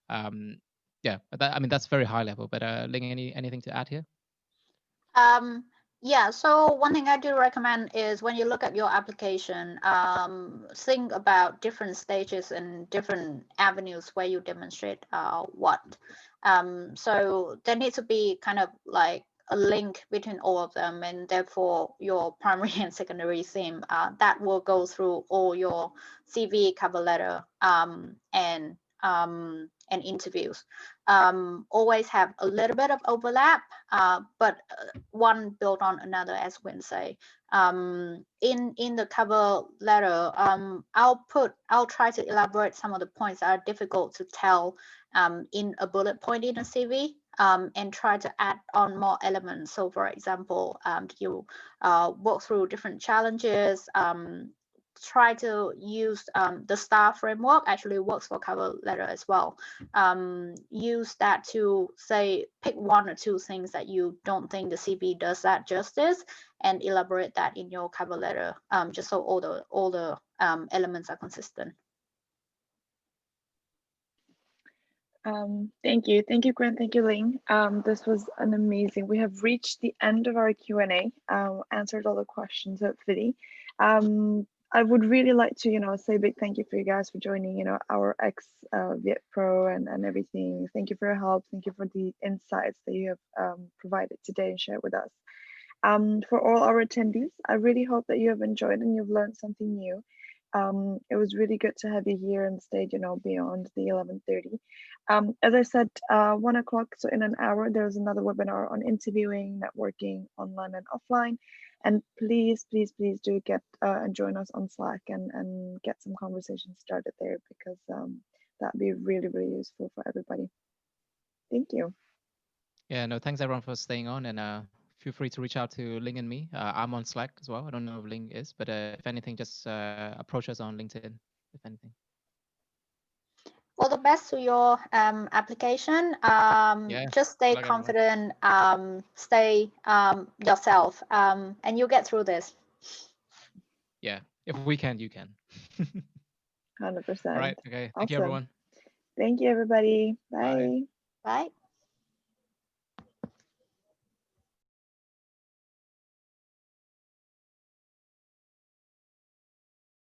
Yeah, I mean, that's very high level, but Ling, anything to add here? Yeah, so one thing I do recommend is when you look at your application, think about different stages and different avenues where you demonstrate what. So there needs to be kind of like a link between all of them, and therefore your primary and secondary theme that will go through all your CV, cover letter, and interviews. Always have a little bit of overlap, but one built on another, as Nguyen say. in the cover letter, I'll try to elaborate some of the points that are difficult to tell in a bullet point in a CV, and try to add on more elements. So for example, you walk through different challenges, try to use the STAR framework, actually works for cover letter as well. Use that to say, pick one or two things that you don't think the CV does that justice, and elaborate that in your cover letter, just so all the elements are consistent. Thank you, Gwen, thank you, Ling. This was an amazing. We have reached the end of our Q&A. Answered all the questions hopefully. I would really like to, say a big thank you for you guys for joining, our VietPro and everything. Thank you for your help. Thank you for the insights that you have provided today and shared with us. For all our attendees, I really hope that you have enjoyed and you've learned something new. It was really good to have you here and stay, beyond the 11:30. As I said, 1 o'clock, so in an hour, there's another webinar on interviewing, networking, online and offline. And please do get and join us on Slack and get some conversations started there, because that'd be really, really useful for everybody. Thank you. Yeah, no, thanks everyone for staying on, and feel free to reach out to Ling and me. I'm on Slack as well. I don't know if Ling is, but if anything, just approach us on LinkedIn, if anything. All the best to your application. Just stay confident, stay yourself, and you'll get through this. Yeah, if we can, you can. 100%. All right, okay. Thank you, Awesome. everyone. Thank you, everybody. Bye. Bye.